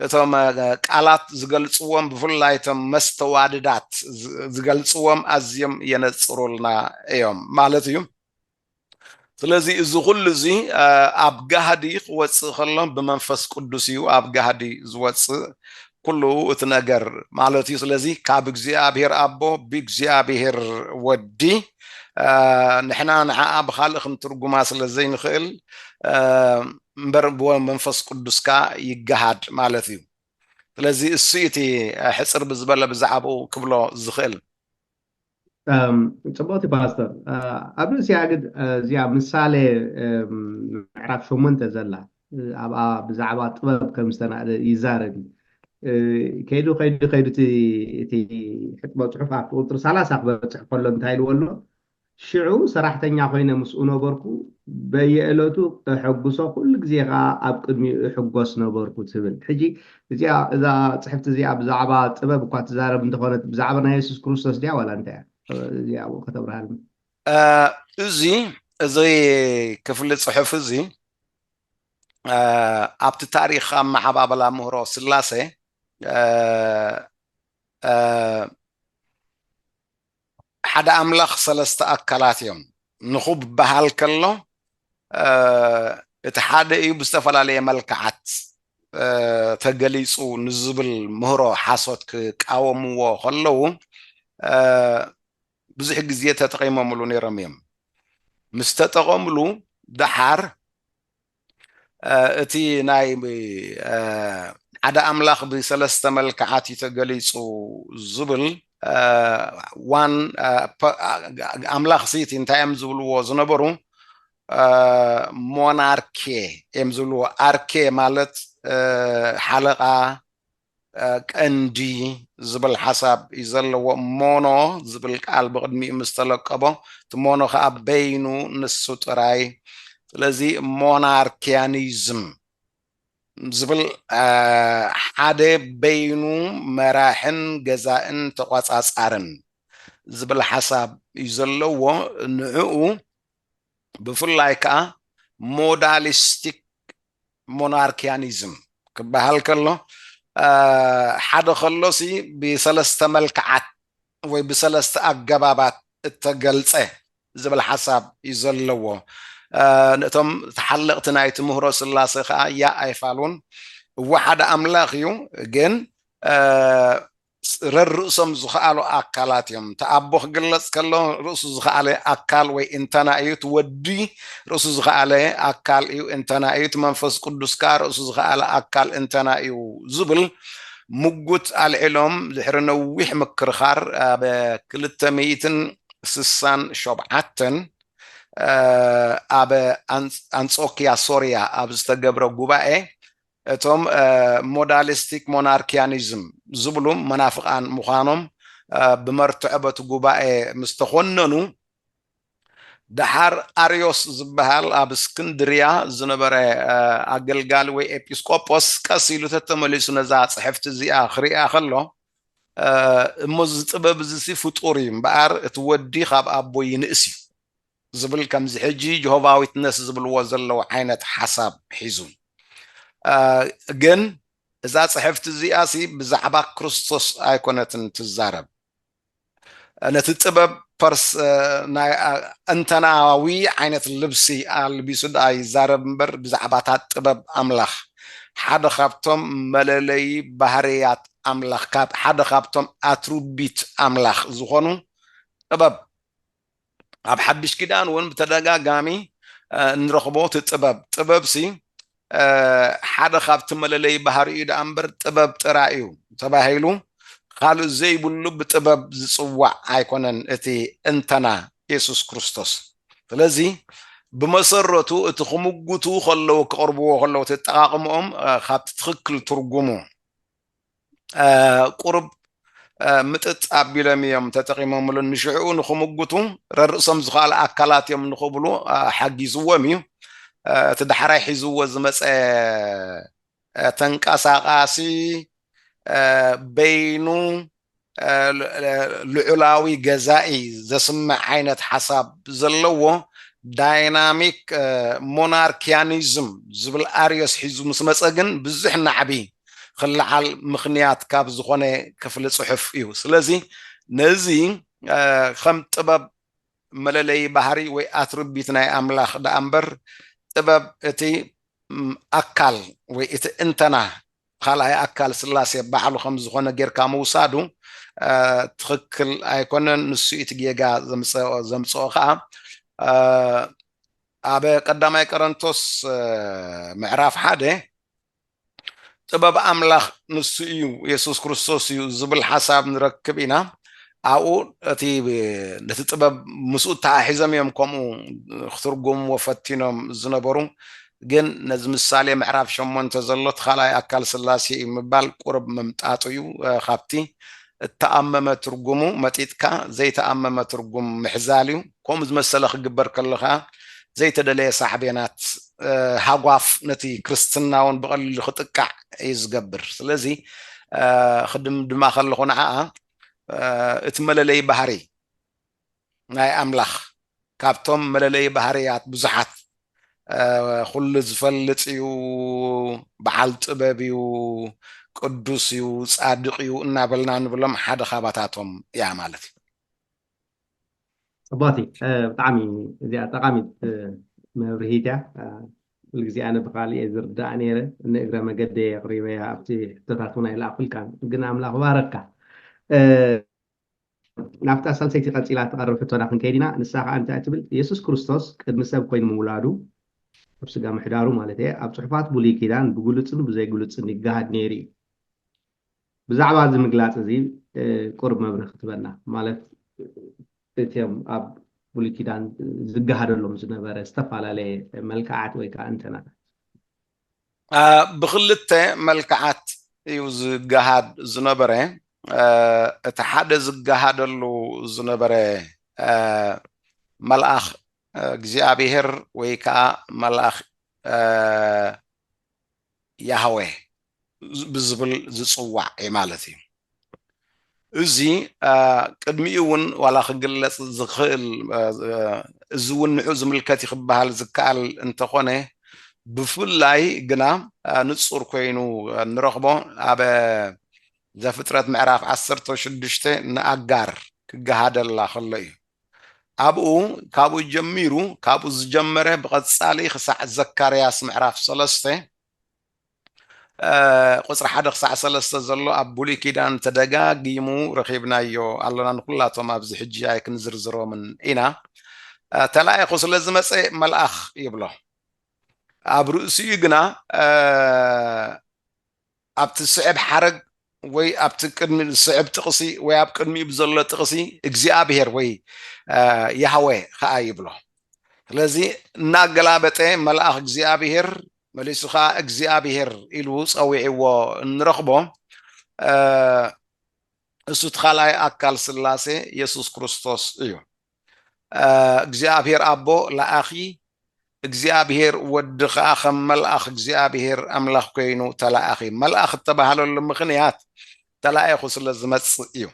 እቶም ቃላት ዝገልጽዎም ብፍላይ እቶም መስተዋድዳት ዝገልጽዎም ኣዝዮም የነጽሩልና እዮም ማለት እዩ ስለዚ እዚ ኩሉ እዚ ኣብ ጋህዲ ክወፅእ ከሎም ብመንፈስ ቅዱስ እዩ ኣብ ጋህዲ ዝወፅእ ኩሉ እቲ ነገር ማለት እዩ ስለዚ ካብ እግዚኣብሔር ኣቦ ብእግዚኣብሔር ወዲ ንሕና ንዓኣ ብካልእ ክንትርጉማ ስለዘይንኽእል እምበር ብመንፈስ ቅዱስካ ይጋሃድ ማለት እዩ ስለዚ እሱ እቲ ሕፅር ብዝበለ ብዛዕባኡ ክብሎ ዝኽእል ጽቡቕቲ ፓስተር ኣብ ርእሲያ ግን እዚኣ ምሳሌ ምዕራፍ 8 ዘላ ኣብኣ ብዛዕባ ጥበብ ከም ዝተናእደ ይዛረብ ከይዱ እቲ ሕጥመት ፅሑፍ ኣብ ቁጥሪ 30 ክበፅሕ ከሎ እንታይ ኢልዎ ኣሎ ሽዑ ሰራሕተኛ ኮይነ ምስኡ ነበርኩ በየዕለቱ ሕጉሶ ኩሉ ግዜ ከዓ ኣብ ቅድሚኡ ሕጎስ ነበርኩ ትብል ሕጂ እዛ ፅሕፍቲ እዚኣ ብዛዕባ ጥበብ እኳ ትዛረብ እንተኾነት ብዛዕባ ናይ የሱስ ክርስቶስ ድያ ዋላ እንታይ እዚኣ ከተብርሃል እዚ ክፍሊ ፅሑፍ እዚ ኣብቲ ታሪክ ኣመሓባበላ ምህሮ ስላሴ ሓደ ኣምላኽ ሰለስተ ኣካላት እዮም ንኹብ በሃል ከሎ እቲ ሓደ እዩ ብዝተፈላለየ መልክዓት ተገሊጹ ንዝብል ምህሮ ሓሶት ክቃወምዎ ከለዉ ብዙሕ ግዜ ተጠቒሞምሉ ነይሮም እዮም ምስ ተጠቐምሉ ድሓር እቲ ናይ ሓደ ኣምላኽ ብሰለስተ መልክዓት ተገሊጹ ዝብል ዋን ኣምላኽ ሲቲ እንታይ እዮም ዝብልዎ ዝነበሩ ሞናርኬ እዮም ዝብልዎ ኣርኬ ማለት ሓለቓ ቀንዲ ዝብል ሓሳብ እዩ ዘለዎ ሞኖ ዝብል ቃል ብቅድሚኡ ምስ ተለቀቦ እቲ ሞኖ ከዓ በይኑ ንሱ ጥራይ ስለዚ ሞናርኪያኒዝም ዝብል ሓደ በይኑ መራሕን ገዛእን ተቆጻጻርን ዝብል ሓሳብ እዩ ዘለዎ ንዕኡ ብፍላይ ከዓ ሞዳሊስቲክ ሞናርኪያኒዝም ክበሃል ከሎ ሓደ ከሎሲ ብሰለስተ መልክዓት ወይ ብሰለስተ ኣገባባት እተገልጸ ዝብል ሓሳብ እዩ ዘለዎ ነቶም ተሓለቕቲ ናይቲ ምህሮ ስላሴ ከዓ ያ ኣይፋሉን እዎ ሓደ ኣምላኽ እዩ ግን ረርእሶም ዝኽኣሉ ኣካላት እዮም ተኣቦ ክግለጽ ከሎ ርእሱ ዝኽኣለ ኣካል ወይ እንተና እዩ ትወዲ ርእሱ ዝኽኣለ ኣካል እዩ እንተና እዩ መንፈስ ቅዱስ ከዓ ርእሱ ዝኽኣለ ኣካል እንተና እዩ ዝብል ሙጉት ኣልዒሎም ድሕሪ ነዊሕ ምክርኻር ኣብ 267 ኣብ አንጾኪያ ሶርያ ኣብ ዝተገብረ ጉባኤ እቶም ሞዳሊስቲክ ሞናርኪያኒዝም ዝብሉ መናፍቃን ምዃኖም ብመርትዖ በቲ ጉባኤ ምስ ተኾነኑ ድሓር ኣርዮስ ዝበሃል ኣብ እስክንድርያ ዝነበረ ኣገልጋሊ ወይ ኤጲስቆጶስ ቀስ ኢሉ ተተመሊሱ ነዛ ፅሕፍቲ እዚኣ ክሪኣ ከሎ እሞ እዚ ጥበብ እዚ ፍጡር እዩ እምበኣር እቲ ወዲ ካብ ኣቦ ይንእስ እዩ ዝብል ከምዚ ሕጂ ጀሆቫዊትነስ ዝብልዎ ዘለዎ ዓይነት ሓሳብ ሒዙ ግን እዛ ፅሕፍቲ እዚኣ ብዛዕባ ክርስቶስ ኣይኮነትን ትዛረብ ነቲ ጥበብ እንተናዊ ዓይነት ልብሲ ኣልቢሱ ዳ ይዛረብ እምበር ብዛዕባታት ጥበብ ኣምላኽ ሓደ ካብቶም መለለይ ባህርያት ኣምላኽ ሓደ ካብቶም ኣትሩቢት ኣምላኽ ዝኾኑ ጥበብ ኣብ ሓድሽ ኪዳን እውን ብተደጋጋሚ እንረኽቦ እቲ ጥበብ ሓደ ካብቲ መለለይ ባህሪኡ ዳ እምበር ጥበብ ጥራይ እዩ ተባሂሉ ካልእ ዘይብሉ ብጥበብ ዝፅዋዕ ኣይኮነን እቲ እንተና ኢየሱስ ክርስቶስ ስለዚ ብመሰረቱ እቲ ክምጉቱ ከለው ክቅርብዎ ከለው ተጠቃቅሞም ካብቲ ትክክል ትርጉሙ ቁርብ ምጥጥ ኣቢሎም እዮም ተጠቂሞምሉ ንሽዑ ንክምጉቱ ረርእሶም ዝኻለ ኣካላት እዮም ንኽብሉ ሓጊዝዎም እዩ እቲ ዳሕራይ ሒዝዎ ዝመፀ ተንቀሳቃሲ በይኑ ልዑላዊ ገዛኢ ዘስምዕ ዓይነት ሓሳብ ዘለዎ ዳይናሚክ ሞናርኪያኒዝም ዝብል ኣርዮስ ሒዙ ምስ መፀ ግን ብዙሕ ናዕቢ ክለዓል ምክንያት ካብ ዝኾነ ክፍሊ ፅሑፍ እዩ ስለዚ ነዚ ከም ጥበብ መለለይ ባህሪ ወይ ኣትርቢት ናይ ኣምላኽ ዳ እምበር ጥበብ እቲ ኣካል ወይ እቲ እንተና ካልኣይ ኣካል ስላሴ ባዕሉ ከም ዝኾነ ጌርካ ምውሳዱ ትክክል ኣይኮነን ንሱ እቲ ጌጋ ዘምፅኦ ከዓ ኣብ ቀዳማይ ቆሮንቶስ ምዕራፍ 1 ጥበብ ኣምላኽ ንሱ እዩ ኢየሱስ ክርስቶስ እዩ ዝብል ሓሳብ ንረክብ ኢና ኣብኡ እቲ ነቲ ጥበብ ምስኡ ተሓሒዞም እዮም ከምኡ ክትርጉምዎ ፈቲኖም ዝነበሩ ግን ነዚ ምሳሌ ምዕራፍ 8 ዘሎ ካልኣይ ኣካል ስላሴ ምባል ቁርብ መምጣጡ እዩ ካብቲ እተኣመመ ትርጉሙ መጢጥካ ዘይተኣመመ ትርጉም ምሕዛል እዩ ከምኡ ዝመሰለ ክግበር ከለካ ዘይተደለየ ሳዕቤናት ሃጓፍ ነቲ ክርስትናውን ብቐሊሉ ክጥቃዕ እዩ ዝገብር ስለዚ ክድምድማ ከለኹ ንዓኣ እቲ መለለይ ባህሪ ናይ ኣምላኽ ካብቶም መለለይ ባህርያት ብዙሓት ኩሉ ዝፈልጥ እዩ በዓል ጥበብ እዩ ቅዱስ እዩ ጻድቕ እዩ እናበልና ንብሎም ሓደ ካባታቶም እያ ማለት እዩ ኣባቲ ብጣዕሚ እዚኣ ጠቃሚት መብርሂት እያ ኩሉ ግዜ ኣነ ብካሊእ እየ ዝርዳእ ነይረ ንእግረ መገዲ ኣቅሪበያ ኣብቲ ሕቶታት እውን ኣይለኣኩልካ ግን ኣምላኽ ባረካ ናብታ ሳልሰይቲ ቀፂላ ትቐርብ ሕቶና ክንከይድ ኢና ንሳ ከዓ እንታይ ትብል ኢየሱስ ክርስቶስ ቅድሚ ሰብ ኮይኑ ምውላዱ ኣብ ስጋ ምሕዳሩ ማለት እየ ኣብ ፅሑፋት ብሉይ ኪዳን ብግሉፅን ብዘይግሉፅን ይገሃድ ነይሩ እዩ ብዛዕባ እዚ ምግላፅ እዚ ቁርብ መብርህ ክትበና ማለት እትዮም ኣብ ብሉይ ኪዳን ዝገሃደሎም ዝነበረ ዝተፈላለየ መልክዓት ወይ ከዓ እንተናታት ብክልተ መልክዓት እዩ ዝገሃድ ዝነበረ እቲ ሓደ ዝገሃደሉ ዝነበረ መልኣኽ እግዚኣብሔር ወይ ከዓ መልኣኽ ያህዌ ብዝብል ዝፅዋዕ እዩ ማለት እዩ እዚ ቅድሚኡ እውን ዋላ ክግለፅ ዝኽእል እዚ እውን ንዑ ዝምልከት ይክበሃል ዝከኣል እንተኾነ ብፍላይ ግና ንፁር ኮይኑ ንረኽቦ ኣብ ዘፍጥረት ምዕራፍ 16 ንኣጋር ክገሃደላ ከሎ እዩ ኣብኡ ካብኡ ጀሚሩ ካብኡ ዝጀመረ ብቐፃሊ ክሳዕ ዘካርያስ ምዕራፍ 3 ቁፅሪ 1 ክሳዕ 3 ዘሎ ኣብ ብሉይ ኪዳን ተደጋጊሙ ረኺብናዮ ኣለና ንኩላቶም ኣብዚ ሕጂ ኣይክንዝርዝሮምን ኢና ተላኢኹ ስለ ዝመፀ መልኣኽ ይብሎ ኣብ ርእሲኡ ግና ኣብቲ ስዕብ ሓረግ ወይ ኣብቲ ቅድሚ ስዕብ ጥቕሲ ወይ ኣብ ቅድሚኡ ብዘሎ ጥቕሲ እግዚኣብሔር ወይ ያህዌ ከዓ ይብሎ ስለዚ እናገላበጠ መልኣኽ እግዚኣብሔር መሊሱ ከዓ እግዚኣብሔር ኢሉ ፀዊዕዎ እንረኽቦ እሱ ተኻልኣይ ኣካል ስላሴ ኢየሱስ ክርስቶስ እዩ እግዚኣብሔር ኣቦ ለኣኺ እግዚኣብሔር ወዲ ከዓ ከም መልኣኽ እግዚኣብሔር ኣምላኽ ኮይኑ ተላኣኺ መልኣኽ እተባሃለሉ ምክንያት ተላኢኹ ስለ ዝመፅእ እዩ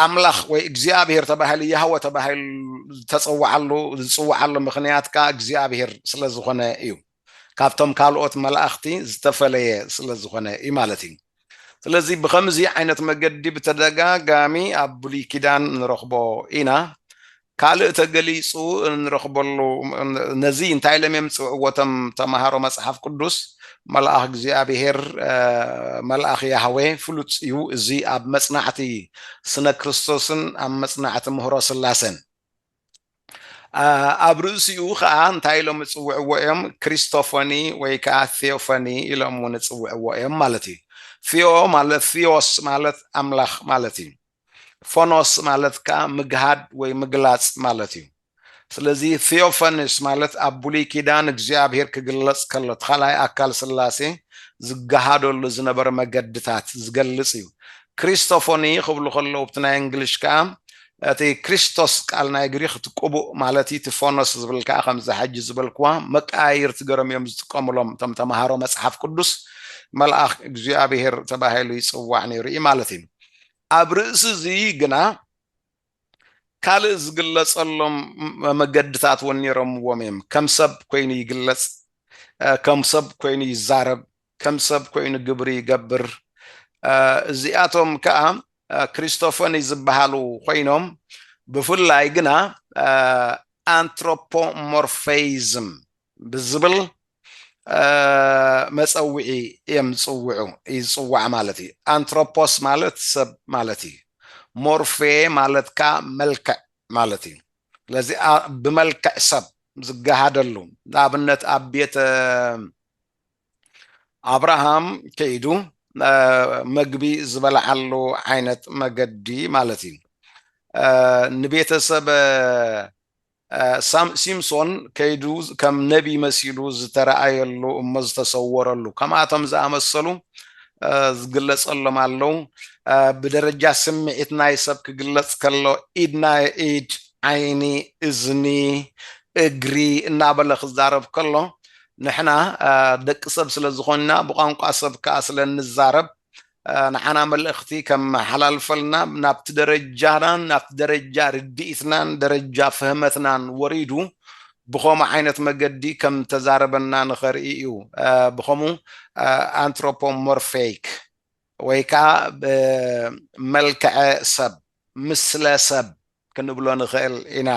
ኣምላኽ ወይ እግዚኣብሔር ተባሂሉ ያህወ ተባሂሉ ዝፅዋዓሉ ምክንያት ከዓ እግዚኣብሔር ስለ ዝኾነ እዩ ካብቶም ካልኦት መላእኽቲ ዝተፈለየ ስለ ዝኾነ እዩ ማለት እዩ ስለዚ ብከምዚ ዓይነት መገዲ ብተደጋጋሚ ኣብ ብሉይ ኪዳን ንረኽቦ ኢና ካልእ ተገሊፁ ንረኽበሉ ነዚ እንታይ ኢሎም እዮም ዝፅውዕዎቶም ተምሃሮ መፅሓፍ ቅዱስ መልኣኽ እግዚኣብሔር መልኣኽ ያህዌ ፍሉጥ እዩ እዚ ኣብ መፅናዕቲ ስነ ክርስቶስን ኣብ መፅናዕቲ ምህሮ ስላሴን ኣብ ርእሲኡ ከዓ እንታይ ኢሎም ዝፅውዕዎ እዮም ክሪስቶፎኒ ወይ ከዓ ቴዎፎኒ ኢሎም እውን ዝፅውዕዎ እዮም ማለት እዩ ቴዎ ማለት ቴዎስ ማለት ኣምላኽ ማለት እዩ ፎኖስ ማለት ከዓ ምግሃድ ወይ ምግላፅ ማለት እዩ ስለዚ ቴዎፎንስ ማለት ኣብ ብሉይ ኪዳን እግዚኣብሔር ክግለጽ ከሎ ተኻላይ ኣካል ስላሴ ዝገሃደሉ ዝነበረ መገድታት ዝገልጽ እዩ ክሪስቶፎኒ ክብሉ ከለዉ ብቲ ናይ እንግሊሽ ከዓ እቲ ክርስቶስ ቃል ናይ ግሪክ ትቅቡእ ማለት እዩ ፎኖስ ዝብል ከዓ ከምዚ ሕጂ ዝበልክዋ መቃይርቲ ገሮም እዮም ዝጥቀምሎም እቶም ተምሃሮ መፅሓፍ ቅዱስ መልኣኽ እግዚኣብሔር ተባሂሉ ይፅዋዕ ነይሩ እዩ ማለት እዩ ኣብ ርእሲ እዚ ግና ካልእ ዝግለጸሎም መገድታት እውን ነይሮምዎም እዮም ከም ሰብ ኮይኑ ይግለጽ ከም ሰብ ኮይኑ ይዛረብ ከም ሰብ ኮይኑ ግብሪ ይገብር እዚኣቶም ከዓ ክሪስቶፎኒ ዝበሃሉ ኮይኖም ብፍላይ ግና አንትሮፖሞርፊዝም ብዝብል መፀውዒ እዮም ይፅዋዕ ማለት እዩ አንትሮፖስ ማለት ሰብ ማለት እዩ ሞርፌ ማለት ከዓ መልክዕ ማለት እዩ ስለዚ ብመልክዕ ሰብ ዝገሃደሉ ንኣብነት ኣብ ቤተ አብርሃም ከይዱ መግቢ ዝበልዓሉ ዓይነት መገዲ ማለት እዩ ንቤተሰብ ሲምሶን ከይዱ ከም ነቢ መሲሉ ዝተረኣየሉ እሞ ዝተሰወረሉ ከማቶም ዝኣመሰሉ ዝግለጸሎም ኣለው ብደረጃ ስምዒት ናይ ሰብ ክግለጽ ከሎ ኢድና ኢድ ዓይኒ እዝኒ እግሪ እናበለ ክዛረብ ከሎ ንሕና ደቂ ሰብ ስለ ዝኾንና ብቋንቋ ሰብ ከዓ ስለ እንዛረብ ንዓና መልእኽቲ ከም ሓላልፈልና ናብቲ ደረጃናን ናብቲ ደረጃ ርድኢትናን ደረጃ ፍህመትናን ወሪዱ ብኸምኡ ዓይነት መገዲ ከም ተዛረበና ንኸርኢ እዩ ብኸምኡ አንትሮፖሞርፊክ ወይ ከዓ መልክዐ ሰብ ምስለ ሰብ ክንብሎ ንኽእል ኢና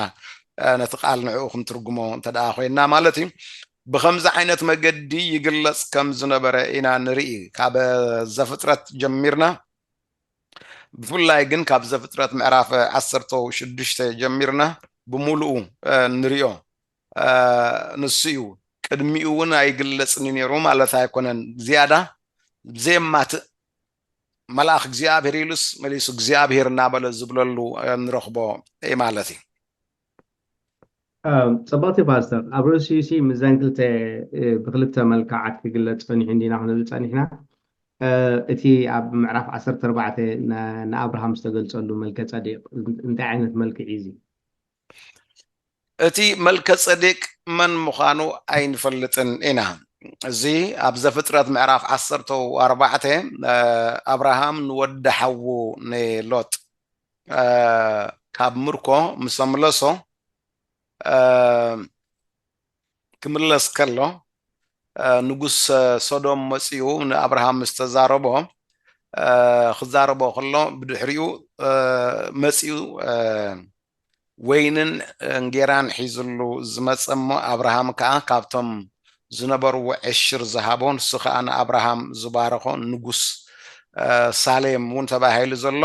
ነቲ ቃል ንዕኡ ክንትርጉሞ እንተደኣ ኮይና ማለት እዩ ብከምዚ ዓይነት መገዲ ይግለጽ ከም ዝነበረ ኢና ንርኢ ካብ ዘፍጥረት ጀሚርና ብፍላይ ግን ካብ ዘፍጥረት ምዕራፍ 16 ጀሚርና ብሙሉኡ ንሪኦ ንሱ እዩ ቅድሚኡ እውን ኣይግለጽን ነይሩ ማለት ኣይኮነን ዝያዳ ዘየማትእ መልኣኽ እግዚኣብሔር ኢሉስ መሊሱ እግዚኣብሔር እናበለ ዝብለሉ ንረኽቦ ማለት እዩ ጽባቴ ፓስተር ኣብ ርእሲሲ ምዛን ክልተ ብክልተ መልክዓት ክግለጽ ፀኒሑ እንዲና ክንብል ፀኒሕና እቲ ኣብ ምዕራፍ 14 ንኣብርሃም ዝተገልጸሉ መልከ ጸዲቅ እንታይ ዓይነት መልክዕ እዩ እቲ መልከ ጸዲቅ መን ምዃኑ ኣይንፈልጥን ኢና እዚ ኣብ ዘፍጥረት ምዕራፍ 14 አብርሃም ንወዲ ሓዉ ንሎጥ ካብ ምርኮ ምስ ኣምለሶ ክምለስ ከሎ ንጉስ ሶዶም መፂኡ ንኣብርሃም ዝተዛረቦ ክዛረቦ ከሎ ብድሕሪኡ መፂኡ ወይንን እንጌራን ሒዙሉ ዝመፀሞ አብርሃም ከዓ ካብቶም ዝነበርዎ ዕሽር ዝሃቦ ንሱ ከዓ ንኣብርሃም ዝባረኾ ንጉስ ሳሌም እውን ተባሂሉ ዘሎ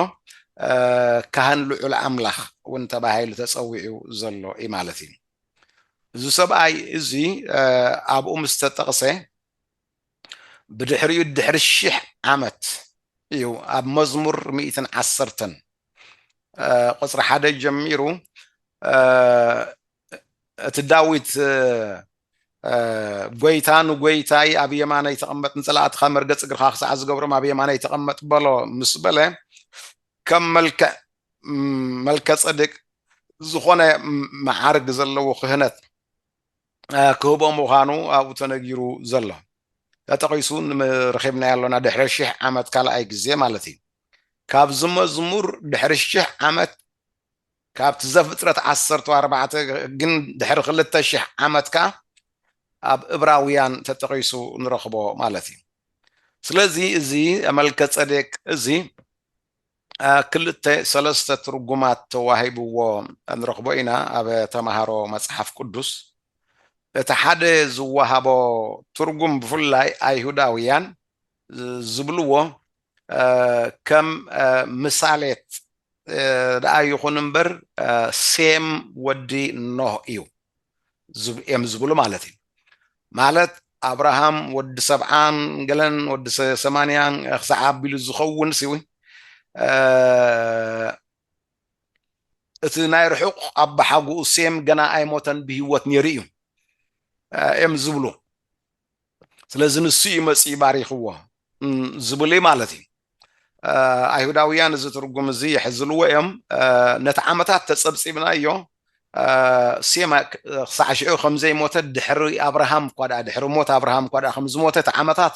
ካህን ልዑል ኣምላኽ እውን ተባሂሉ ተፀዊዑ ዘሎ እዩ ማለት እዩ እዚ ሰብኣይ እዚ ኣብኡ ምስ ተጠቕሰ ብድሕሪኡ ድሕሪ 1000 ዓመት እዩ ኣብ መዝሙር 110 ቁፅሪ 1 ጀሚሩ እቲ ዳዊት ጎይታ ንጎይታይ ኣብ የማነይ ተቐመጥ ንጸላእትኻ መርገጽ እግርኻ ክሳዕ ዝገብሮም ኣብ የማነይ ተቐመጥ በሎ ምስ በለ ከም መልከ ጸድቅ ዝኾነ መዓርግ ዘለዎ ክህነት ክህቦ ምዃኑ ኣብኡ ተነጊሩ ዘሎ ተጠቒሱ ረኺብና ያለና ድሕሪ 1000 ዓመት ካልኣይ ግዜ ማለት እዩ ካብዚ መዝሙር ድሕሪ 1000 ዓመት ካብቲ ዘፍጥረት 14 ግን ድሕሪ 2000 ዓመት ከዓ ኣብ ዕብራውያን ተጠቒሱ ንረኽቦ ማለት እዩ ስለዚ እዚ መልከ ጸድቅ እዚ ክልተ ሰለስተ ትርጉማት ተዋሂብዎ ንረኽቦ ኢና ኣብ ተምሃሮ መጽሓፍ ቅዱስ እቲ ሓደ ዝወሃቦ ትርጉም ብፍላይ ኣይሁዳውያን ዝብልዎ ከም ምሳሌት دعا يخون امبر سيم ودي نوح إيو يمزبلو مالتي مالت أبراهام ود سبعان قلن ود سمانيان أخسعاب بلو زخون سوي اتنا يرحق أب حقو سيم جنا أي موتن بهوت نيريو يمزبلو سلازن السي مسي باريخ هو زبلي مالتي አይሁዳውያን እዚ ትርጉም እዚ ይሕዝልዎ እዮም ነቲ ዓመታት ተፀብፂብና እዮ ሴማ ክሳዕ ሽዑ ከምዘይሞተ ድሕሪ አብርሃም ኳዳ ድሕሪ ሞት አብርሃም ኳዳ ከምዝሞተ እቲ ዓመታት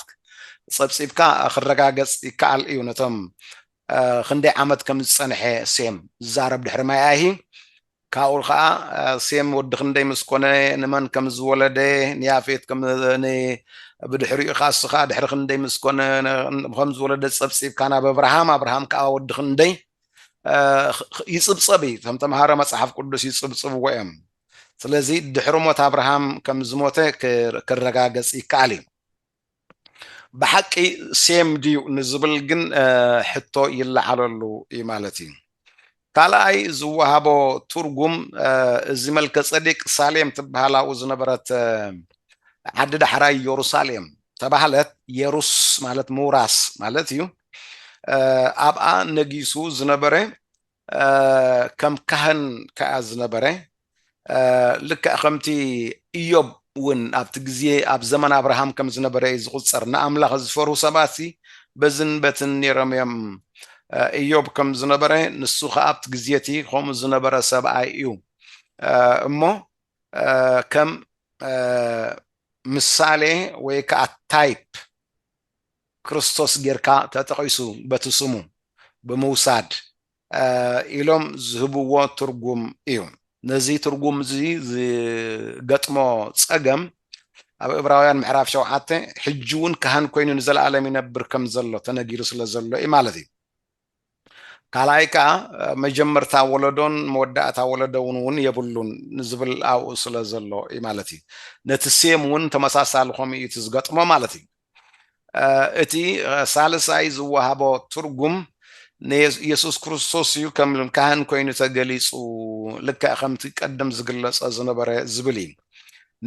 ፀብፂብካ ክረጋገፅ ይከኣል እዩ ነቶም ክንደይ ዓመት ከም ዝፀንሐ ሴም ዝዛረብ ድሕሪ ማያሂ ካብኡ ከዓ ሴም ወዲ ክንደይ ምስ ኮነ ንመን ከም ዝወለደ ንያፌት ከም بدحري خاص خا دحر خندي مسكون خمس ولد صبصيب كان ابراهام كا ود خندي يصبصبي فهمت مهاره مصحف قدس يصبصب ويم ስለዚህ ድሕሪ ሞት አብርሃም ከም ዝሞተ ክረጋገጽ ይካኣል ብሓቂ ሴም ድዩ ንዝብል ግን ሕቶ ይለዓለሉ ማለት እዩ ካልኣይ ዝወሃቦ ትርጉም እዚ መልከ ጸዲቅ ሳሌም ትበሃላው ዝነበረት عد دحراي يروساليم تبعلت يروس مالت موراس مالت يو أبقى نجيسو زنبره كم كهن كأز نبره لك أخمتي إيوب ون أبتجزي أب زمن أبراهام كم زنبره يزغل صرنا أملا خزفرو سباسي بزن بتن يرميم إيوب كم زنبره نسوخ أبتجزيتي خم زنبره سبعة إيو أمو كم ምሳሌ ወይ ከዓ ታይፕ ክርስቶስ ጌርካ ተጠቂሱ በትስሙ በመውሳድ ኢሎም ዝህብዎ ትርጉም እዩ ነዚ ትርጉም እዚ ዝገጥሞ ፀገም ኣብ ዕብራውያን ምዕራፍ 7 ሕጅውን ካህን ኮይኑ ንዘለዓለም ይነብር ከም ዘሎ ተነጊሩ ስለ ዘሎ እዩ ማለት እዩ ካልኣይካ መጀመርታ ወለዶን መወዳእታ ወለዶውን የብሉን ንዝብል ኣው ስለ ዘሎ እዩ ማለት እዩ ነቲ ሴም እውን ተመሳሳሊ ከምኡ እዩ ዝገጥሞ ማለት እዩ እቲ ሳልሳይ ዝወሃቦ ትርጉም ንኢየሱስ ክርስቶስ እዩ ከም ካህን ኮይኑ ተገሊጹ ልክዕ ከምቲ ቀደም ዝግለጸ ዝነበረ ዝብል እዩ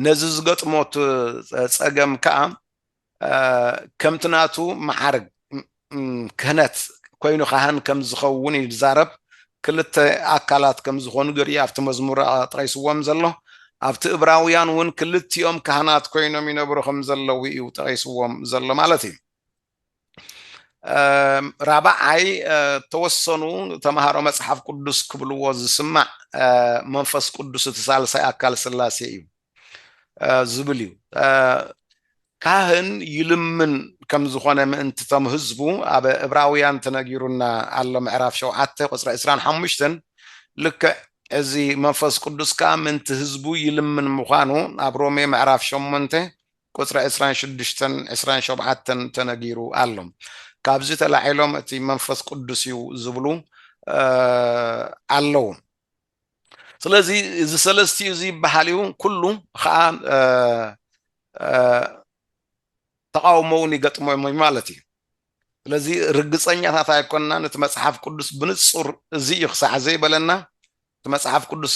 ነዚ ዝገጥሞ ፀገም ከዓ ከምቲ ናቱ መዓርግ ክህነት ኮይኑ ካህን ከም ዝኸውን ይዛረብ ክልተ ኣካላት ከም ዝኾኑ ገሪ ኣብቲ መዝሙር ጠቂስዎም ዘሎ ኣብቲ ዕብራውያን እውን ክልቲኦም ካህናት ኮይኖም ይነብሩ ከም ዘለው እዩ ጠቂስዎም ዘሎ ማለት እዩ ራብዓይ ተወሰኑ ተማሃሮ መጽሓፍ ቅዱስ ክብልዎ ዝስማዕ መንፈስ ቅዱስ ተሳልሳይ ኣካል ስላሴ እዩ ዝብል እዩ ካህን ይልምን ከም ዝኾነ ምእንቲ ተም ህዝቡ ኣብ ዕብራውያን ተነጊሩና ኣሎ ምዕራፍ 7 ቁጽሪ 25 ልክ እዚ መንፈስ ቅዱስ ከዓ ምእንቲ ህዝቡ ይልምን ምዃኑ ኣብ ሮሜ ምዕራፍ 8 ቁጽሪ 26 27 ተነጊሩ ኣሎ ካብዚ ተላዒሎም እቲ መንፈስ ቅዱስ እዩ ዝብሉ ኣለው ስለዚ እዚ ሰለስቲኡ እዚ በሃሊው ኩሉ ከዓ ተቃውሞውን ይገጥሞም ማለት እዩ ስለዚ ርግፀኛታት ኣይኮንና ነቲ መጽሓፍ ቅዱስ ብንጹር እዚ ይኽሳዕ ዘይበለና እቲ መጽሓፍ ቅዱስ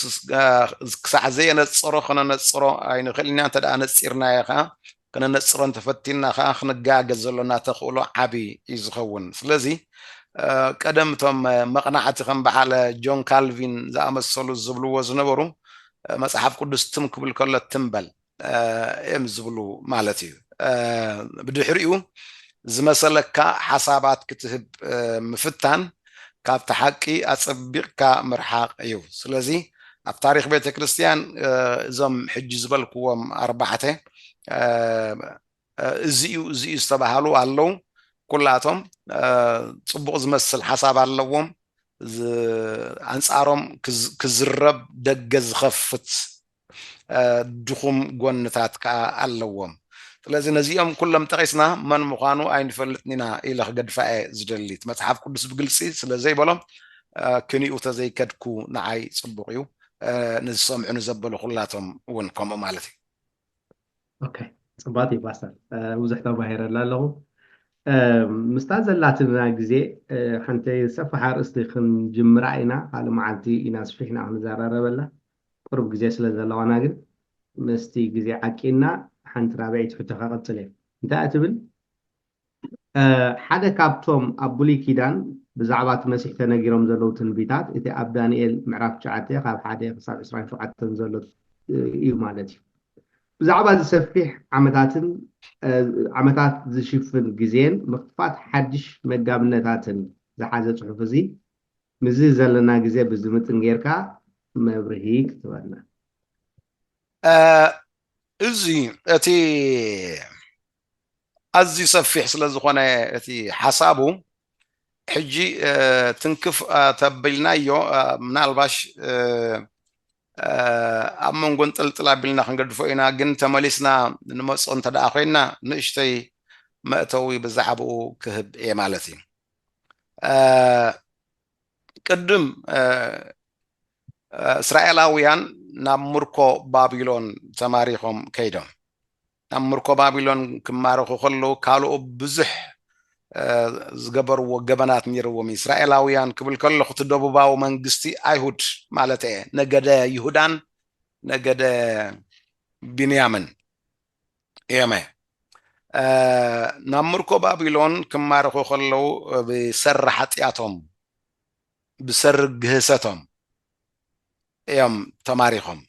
ክሳዕ ዘየነፅሮ ክነነፅሮ ኣይንኽእልና እንተደኣ ነፂርናዮ ከዓ ክነነፅሮን ተፈቲና ከዓ ክንጋገዝ ዘሎና ተኽእሎ ዓቢ እዩ ዝኸውን ስለዚ ቀደምቶም መቕናዕቲ ከም በዓለ ጆን ካልቪን ዝኣመሰሉ ዝብልዎ ዝነበሩ መጽሓፍ ቅዱስ ትም ክብል ከሎ ትንበል እዮም ዝብሉ ማለት እዩ بدحريو زمسلك حسابات كتب مفتان كاب تحقي أصبق مرحاق أيو سلازي في تاريخ بيت كريستيان زم حج زبل قوام 4 زي استبحالو علو كلاتهم صبغ زمسل حساب علوهم أنصارهم كزرب دجز خفت دخوم قنتات كعلوهم ስለዚህ ነዚኦም ኩሎም ተቂስና መን ምዃኑ ኣይንፈልጥኒና ኢለ ክገድፋኤ ዝደሊት መጽሓፍ ቅዱስ ብግልፂ ስለዘይበሎም ክኒኡ ተዘይከድኩ ንዓይ ጽቡቕ እዩ ንዝሰምዑ ዘበሉ ኩላቶም እውን ከምኡ ማለት እዩ ኦኬ ጽባቲ ባስተር ብዙሕ ተባሂረላ ኣለኹ مستازلاتنا جزء حنتي سفح أرستي خن جمرعنا على معلتي إناس فينا عن زارة بلا قرب جزء سلزة لوانا جد مستي جزء عكينا حنت رابعي تفتح قتلين انت أتبل حدا كابتوم أبولي كيدان بزعبات مسيح تنجرم زلو تنبيتات إتي أب دانيال معرف شعاتي خاب حدا خصاب إسرائيل شعات تنزلو إيو مالتي بزعبات سفيح عمتاتن عمتات زشفن جزين مخطفات حدش مقابلنتاتن زحازة صحف زي مزي زلنا جزي بزمتن غيركا مبرهيك تبعنا ازي اتي ازي سفيح ስለዝኾነ እቲ ሓሳቡ ሕጂ ትንክፍ ተበልናዮ ምናልባሽ ኣብ መንጎ እንጥልጥል ኣቢልና ክንገድፎ ኢና ግን ተመሊስና ንመፅኦ እንተደኣ ኮይና ንእሽተይ መእተዊ ብዛዕባኡ ክህብ እየ ማለት እዩ ቅድም እስራኤላውያን ናብ ምርኮ ባቢሎን ተማሪኾም ከይዶም ናብ ምርኮ ባቢሎን ክማረኹ ከለዉ ካልኦ ብዙሕ ዝገበርዎ ገበናት ነይርዎም እስራኤላውያን ክብል ከለኹ እቲ ደቡባዊ መንግስቲ ኣይሁድ ማለት እየ ነገደ ይሁዳን ነገደ ቢንያምን እዮም ናብ ምርኮ ባቢሎን ክማረኹ ከለዉ ብሰሪ ሓጢኣቶም ብሰሪ ግህሰቶም እዮም ተማሪኾም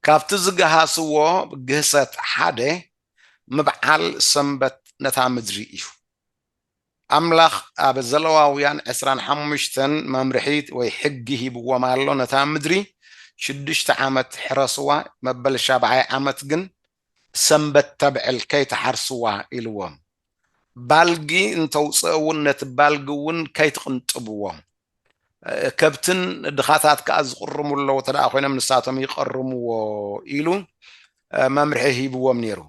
ካብቲ ዝገሃስዎ ግህሰት ሓደ ምብዓል ሰንበት ነታ ምድሪ እዩ ኣምላኽ ኣብ ዘለዋውያን 25 መምርሒት ወይ ሕጊ ሂብዎም ኣሎ ነታ ምድሪ 6 ዓመት ሕረስዋ መበል 7ይ ዓመት ግን ሰንበት ተብዕል ከይተሓርስዋ ኢልዎም ባልጊ እንተውፅእውን ነቲ ባልጊ እውን ከይትቕንጥብዎም ከብትን ድኻታት ከዓ ዝቕርሙለው ተደኣ ኮይኖም ንሳቶም ይቐርምዎ ኢሉ መምርሒ ሂብዎም ነይሩ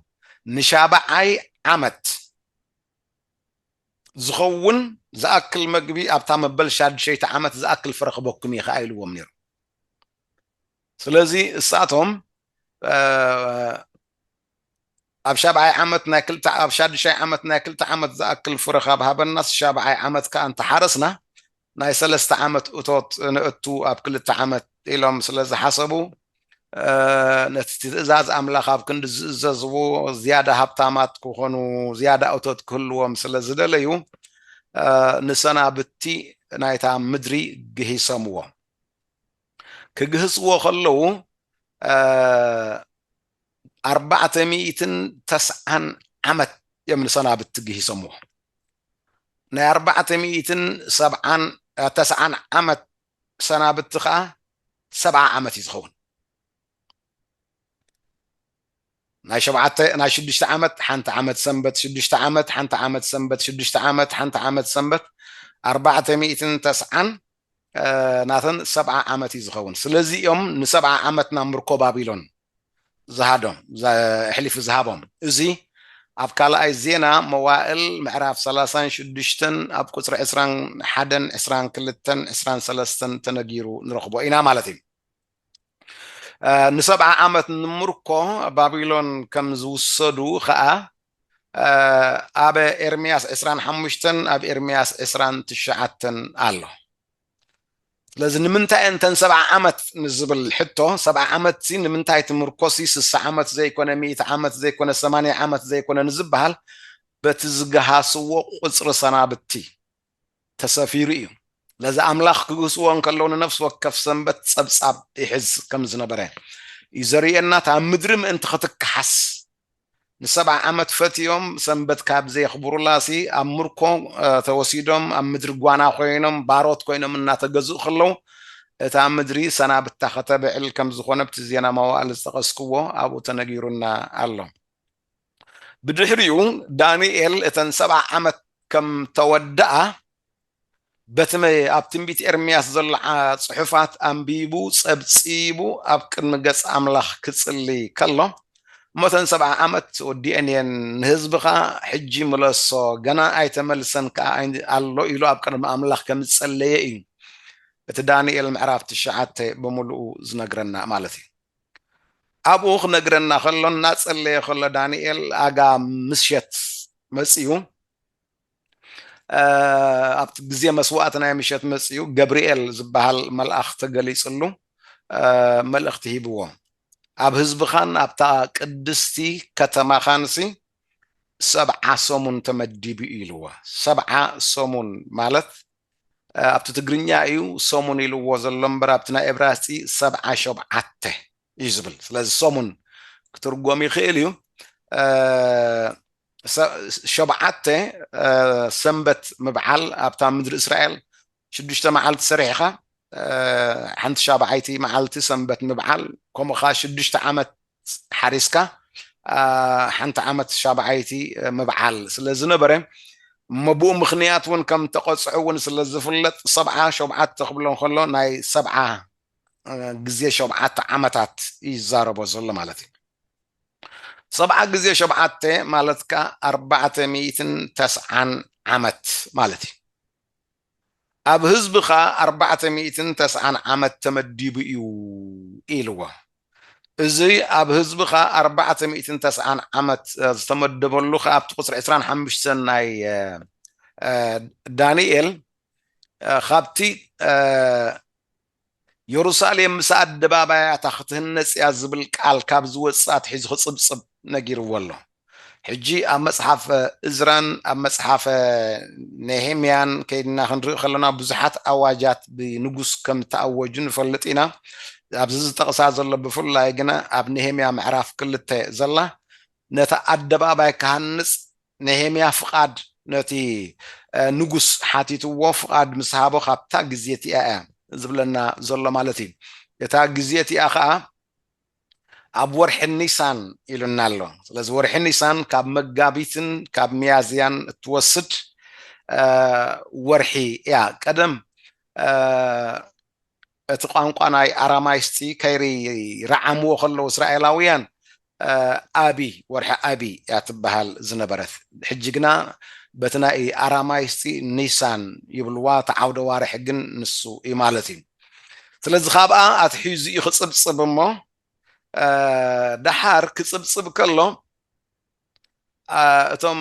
ንሻብዓይ ዓመት ዝኸውን ዝኣክል መግቢ ኣብታ መበል 6ተ ዓመት ዝኣክል ፍረኽበኩም ኢኻ ኢልዎም ነይሩ ስለዚ እሳቶም ኣብ 7ይ ዓመት ናይ ክልተ ኣብ 6ይ ዓመት ናይ ክልተ ዓመት ዝኣክል ፍረኻ ብሃበናስ 7ይ ዓመት ከዓ እንተሓረስና ናይ 3 ዓመት እቶት ንእቱ ኣብ 2 ዓመት ኢሎም ስለዝሓሰቡ ነቲ ትእዛዝ ኣምላኽ ኣብ ክንዲ ዝእዘዝዎ ዝያዳ ሃብታማት ክኾኑ ዝያዳ እቶት ክህልዎም ስለዝደለዩ ንሰናብቲ ናይታ ምድሪ ግሂሰምዎ ክግህስዎ ከለዉ 490 ዓመት እዮም ንሰናብቲ ግሂሰምዎ ናይ 490 ዓመት ሰናብቲ ከዓ 70 ዓመት ይዝኸውን ናይ 6 ዓመት ሓንቲ ዓመት ሰንበት 6 ዓመት ሓንቲ ዓመት ሰንበት 6 ዓመት ሓንቲ ዓመት ሰንበት 490 ናተን 70 ዓመት ይዝኸውን ስለዚ እዮም ን70 ዓመት ናብ ምርኮ ባቢሎን ዝሃዶም ሕሊፍ ዝሃቦም እዚ ኣብ ካልኣይ ዜና መዋእል ምዕራፍ 36 ኣብ ቁፅሪ 21 22 23 ተነጊሩ ንረኽቦ ኢና ማለት እዩ ن7 ዓመት ንምርኮ ባቢሎን ከም ዝውሰዱ ከዓ ኣብ ኤርምያስ 25 ኣብ ኤርምያስ 29 ኣሎ ስለዚ ንምንታይ እንተን 7 ዓመት ንዝብል ሕቶ 7 ዓመት ሲ ንምንታይ ትምርኮሲ 60 ዓመት ዘይኮነ 100 ዓመት ዘይኮነ 80 ዓመት ዘይኮነ ንዝበሃል በቲ ዝገሃስዎ ቁፅሪ ሰናብቲ ተሰፊሩ እዩ لذا أملاخ كوسوان كلون نفس وكف سنبت صبصب يحز كم زنبره يزرينا تا مدرم انت خطك حس ن7 ዓመት ፈትዮም ሰንበት ካብ ዘይኽብሩ ላሲ ኣብ ምርኮ ተወሲዶም ኣብ ምድሪ ጓና ኮይኖም ባሮት ኮይኖም እናተገዝኡ ከለው እታ ምድሪ ሰናብታ ከተብዕል ከም ዝኾነ ብቲ ዜና መዋዕል ዝተቐስክዎ ኣብኡ ተነጊሩና ኣሎ ብድሕሪኡ ዳንኤል እተን 7 ዓመት ከም ተወድኣ በትመይ ኣብ ትንቢት ኤርምያስ ዘሎ ጽሑፋት ኣንቢቡ ጸብጺቡ ኣብ ቅድሚ ገጽ ኣምላኽ ክጽሊ ከሎ متن 7 ዓመት ወዲአን ንህዝብኻ ሕጂ መለሶ ገና ኣይተመልሰን ከ ኣሎ ኢሉ ኣብ ቅድሚ ኣምላኽ ከም ዝጸለየ እዩ እቲ ዳንኤል ምዕራፍ 9 በሙሉኡ ዝነግረና ማለት እዩ ኣብኡ ክነግረና ከሎ እናጸለየ ከሎ ዳንኤል ኣጋ ምሽት መጽዩ ኣብቲ ግዜ መስዋእቲ ናይ ምሸት መፅዩ ገብርኤል ዝበሃል መልኣኽ ተገሊፅሉ መልእኽቲ ሂብዎ ኣብ ህዝብኻን ኣብታ ቅድስቲ ከተማኻንሲ 70 ሰሙን ተመዲቡ ኢልዎ 70 ሰሙን ማለት ኣብቲ ትግርኛ እዩ ሰሙን ኢልዎ ዘሎ እምበር ኣብቲ ናይ ዕብራይስጢ 77 እዩ ዝብል ስለዚ ሰሙን ክትርጎም ይኽእል እዩ 7 ሰንበት ምብዓል ኣብታ ምድሪ እስራኤል 6 መዓልቲ ሰሪሕኻ ሓንቲ ሻብዓይቲ መዓልቲ ሰንበት ምብዓል ከምኡኻ 6 ዓመት ሓሪስካ ሓንቲ ዓመት ሻብዓይቲ ምብዓል ስለዝነበረ መብኡ ምኽንያት እውን ከም ተቆፅዑ እውን ስለዝፍለጥ 77 ክብሎ ከሎ ናይ 70 ግዜ 7 ዓመታት ይዛረቦ ዘሎ ማለት እዩ 7 ግዜ 7 ማለት ከ 490 ዓመት ማለት እዩ ኣብ ህዝብኻ 490 ዓመት ተመዲቡ እዩ ኢልዎ እዚ ኣብ ህዝብኻ 490 ዓመት ዝተመደበሉ ኣብቲ ቁፅሪ 25 ናይ ዳንኤል ካብቲ የሩሳሌም ምስ ኣደባባያታ ክትህነፅ እያ ዝብል ቃል ካብ ዝወፅእ ኣትሒዙ ክፅብፅብ ነጊርዎ ኣሎ ሕጂ ኣብ መፅሓፍ እዝራን ኣብ መፅሓፍ ነሄምያን ከይድና ክንሪኢ ከለና ብዙሓት ኣዋጃት ብንጉስ ከም ተኣወጁ ንፈልጥ ኢና ኣብዚ ዝጠቕሳ ዘሎ ብፍላይ ግና ኣብ ነሄምያ ምዕራፍ 2 ዘላ ነታ ኣደባባይ ክሃንፅ ነሄምያ ፍቓድ ነቲ ንጉስ ሓቲትዎ ፍቓድ ምስ ሃቦ ካብታ ግዜት እያ ዝብለና ዘሎ ማለት እዩ እታ ግዜት እያ ከዓ ኣብ ወርሒ ኒሳን ኢሉና ኣሎ ስለዚ ወርሒ ኒሳን ካብ መጋቢትን ካብ ሚያዝያን እትወስድ ወርሒ እያ ቀደም እቲ ቋንቋ ናይ ኣራማይስጢ ከይሪ ረዓምዎ ከለዉ እስራኤላውያን ኣቢ ወርሒ ኣቢ እያ ትበሃል ዝነበረት ሕጂ ግና በቲ ናይ ኣራማይስጢ ኒሳን ይብልዋ ተዓውደ ዋርሒ ግን ንሱ እዩ ማለት እዩ ስለዚ ካብኣ ኣትሒዙ እዩ ክፅብፅብ እሞ دحار كصبصب كله اتم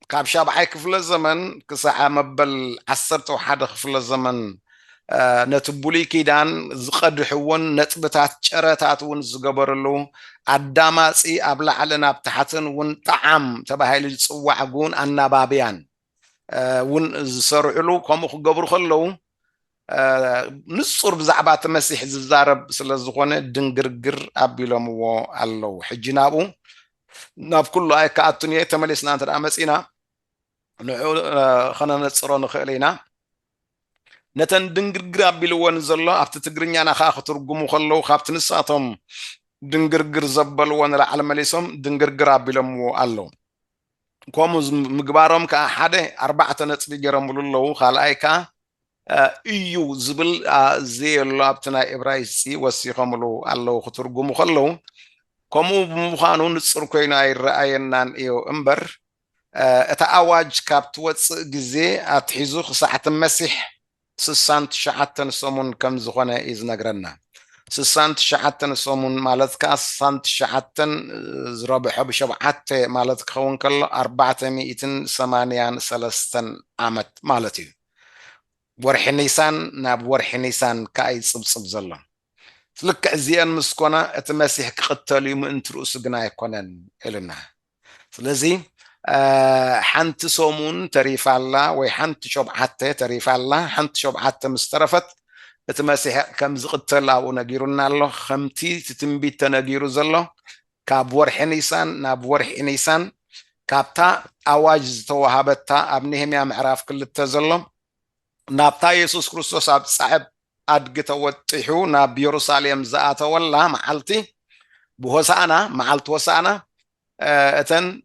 كاب شابعي كفل الزمن كساعة مبل 11 كفل الزمن نتبولي كيدان زقدحون نتبتات شراتات ون زقبرلو الداماسي أبلع لنا بتحتن ون طعام تبهاي لتصوعقون النبابيان ون زسرعلو كم خقبر خلو نصر بزعبات مسيح ززارب سلازخونه دنگرگر أبيلمو الله حجنابو ناب كله أي كأتونية تملسنا أنت أمسينا خنا نصرون نخلينا نتن دنگرگر أبيلو نزله أبت تجرني أنا خا خطر جمو خلو خابت نساتهم دنگرگر زبلو ونرا على مليسهم دنگرگر أبيلمو الله كومز مقبارهم كأحد 4 نصر جرمولو الله خلايكا እዩ ዝብል ዘየሎ ኣብትና ዕብራይስጢ ወሲኸምሉ ኣለዉ ክትርጉሙ ከለዉ ከምኡ ብምዃኑ ንፅር ኮይኑ ኣይረኣየናን እዩ እምበር እታ ኣዋጅ ካብ ትወፅእ ግዜ ኣትሒዙ ክሳዕ መሲሕ 69 ሰሙን ከም ዝኾነ እዩ ዝነግረና 69 ሰሙን ማለት ከዓ 69 ዝረብሖ ብ7 ማለት ክኸውን ከሎ 483 ዓመት ማለት እዩ ورح نيسان ناب ورح نيسان كاي صبصب زلو سلك زيان مسكونا اتمسيح قتل يوم انت رؤس قنا يكونن إلنا فلزي حنت صومون تريف الله وحنت شبعت تريف الله حنت شبعت مسترفت اتمسيح كم زقتل او نجيرنا الله خمتي تتنبيت تنجيرو زلو كاب ورح نيسان ناب ورح نيسان كابتا اواج توهابتا ابنهم يا معراف كل التزلم نابتا يسوس كريستوس عبد صاحب أدقت وطيحو ناب يروساليم زاعت ولا معلتي بهوسانا معلت وسانا اتن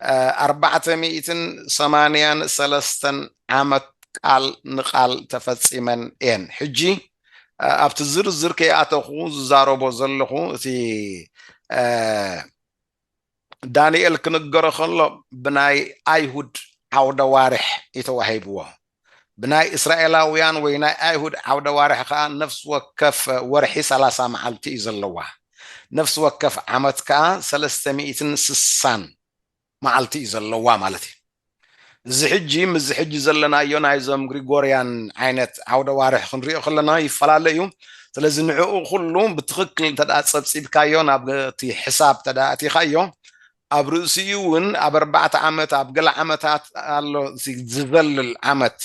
483 عامت قال نقال تفصيما ان حجي ابت زرزر كي اتخو زاربو زلخو تي دانيال كنغر خلو بناي ايهود عود وارح يتوهيبوا بناي إسرائيلاويان ويناي أيهود عود وارح كان نفس وكف ورحي 3 معلتي زلوا نفس وكف عمت كان 360 معلتي زلوا مالتي زحجي مزحجي زلنا يونا يزم غريغوريان عينت عودة وارح خنريو خلنا يفلاليو ስለዚ ንዕኡ ኩሉ ብትክክል እንተደኣ ፀብፂብካዮን ኣብ እቲ ሕሳብ ተደኣ እቲኻዮ ኣብ ርእሲኡ እውን ኣብ 4 ዓመት ኣብ ገለ ዓመታት ኣሎ ዝዘልል ዓመት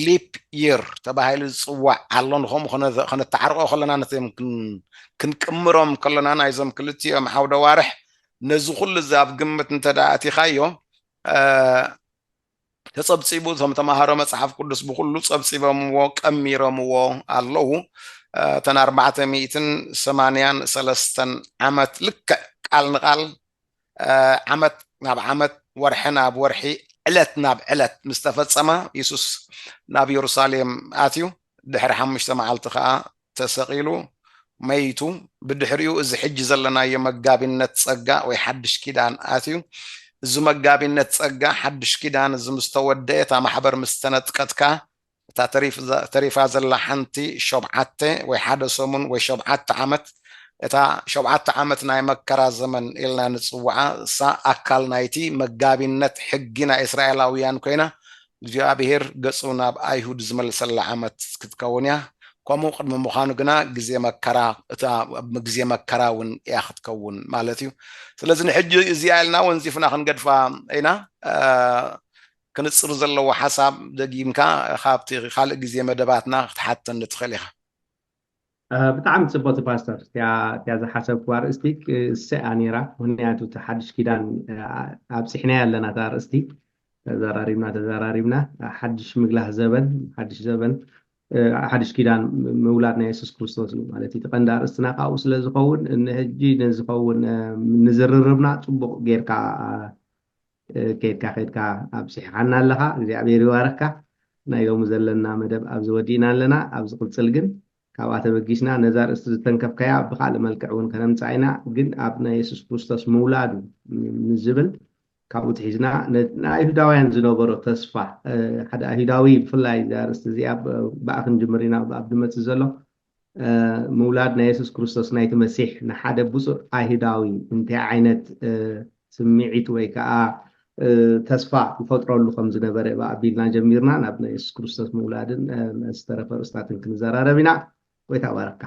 ሊፕ ይር ተባሂሉ ዝፅዋዕ ኣሎ ንኸምኡ ክነተዓርቆ ከለና ነቶም ክንቅምሮም ከለና ናይዞም ክልቲኦም ዓውደ ዋርሕ ነዚ ኩሉ እዚ ኣብ ግምት እንተደኣ እቲኻዮ ተፀብፂቡ እቶም ተምሃሮ መፅሓፍ ቅዱስ ብኩሉ ፀብፂቦምዎ ቀሚሮምዎ ኣለዉ ተን 483 ዓመት ልክዕ ቃል ንቃል ዓመት ናብ ዓመት ወርሒ ናብ ወርሒ ዕለት ናብ ዕለት ምስ ተፈፀመ ኢየሱስ ናብ ኢየሩሳሌም ኣትዩ ድሕሪ 5 መዓልቲ ከዓ ተሰቂሉ መይቱ ብድሕሪኡ እዚ ሕጂ ዘለናዮ መጋቢነት ፀጋ ወይ ሓድሽ ኪዳን ኣትዩ እዚ መጋቢነት ፀጋ ሓድሽ ኪዳን እዚ ምስተወደአታ ማሕበር ምስተነጥቀትካ እታ ተሪፋ ዘላ ሓንቲ ሸብዓተ ወይ ሓደ ሰሙን ወይ 7 ዓመት እታ 7 ዓመት ናይ መከራ ዘመን ኢልና ንፅውዓ እሳ ኣካል ናይቲ መጋቢነት ሕጊ ናይ እስራኤላውያን ኮይና እግዚአብሔር ገፁ ናብ ኣይሁድ ዝመልሰላ ዓመት ክትከውን እያ ከምኡ ቅድሚ ምዃኑ ግና ግዜ መከራ እታ ግዜ መከራ እውን እያ ክትከውን ማለት እዩ ስለዚ ንሕጂ እዚኣ ኢልና ወንዚፍና ክንገድፋ ኢና ክንፅር ዘለዎ ሓሳብ ደጊምካ ካብቲ ካልእ ግዜ መደባትና ክትሓተን ትኽእል ኢኻ ብጣዕሚ ፅቡቅ ፓስተር እያ ዝሓሰብክዋ ርእስቲ እሰኣ ነይራ ምክንያቱ እቲ ሓድሽ ኪዳን ኣብፂሕና ኣለና እታ ርእስቲ ተዘራሪብና ሓድሽ ምግላህ ዘበን ሓድሽ ዘበን ሓድሽ ኪዳን ምውላድ ናይ ኢየሱስ ክርስቶስ እዩ ማለት እቲ ቀንዲ ኣርእስትና ካብኡ ስለ ዝኸውን ንሕጂ ንዝኸውን ንዝርርብና ፅቡቅ ጌርካ ከይድካ ኣብፂሕካና ኣለካ እግዚኣብሔር ይባረክካ ናይ ሎሚ ዘለና መደብ ኣብዚ ወዲእና ኣለና ኣብ ዝቅፅል ግን ካብኣ ተበጊስና ነዛ ርእስቲ ዝተንከፍካያ ብካልእ መልክዕ እውን ከነምፅኣ ኢና ግን ኣብ ናይ ኢየሱስ ክርስቶስ ምውላዱ ንዝብል ካብኡ ትሒዝና ንኣይሁዳውያን ዝነበሮ ተስፋ ሓደ ኣይሁዳዊ ብፍላይ ርእስቲ እዚኣ ብኣ ክንጅምር ኢና ኣብ ድመፅእ ዘሎ ምውላድ ናይ ኢየሱስ ክርስቶስ ናይቲ መሲሕ ንሓደ ብፁዕ ኣይሁዳዊ እንታይ ዓይነት ስምዒት ወይ ከዓ ተስፋ ይፈጥረሉ ከም ዝነበረ ኣቢልና ጀሚርና ናብ ናይ ኢየሱስ ክርስቶስ ምውላድን ዝተረፈ ርእስታትን ክንዘራረብ ኢና ወይ ተባረካ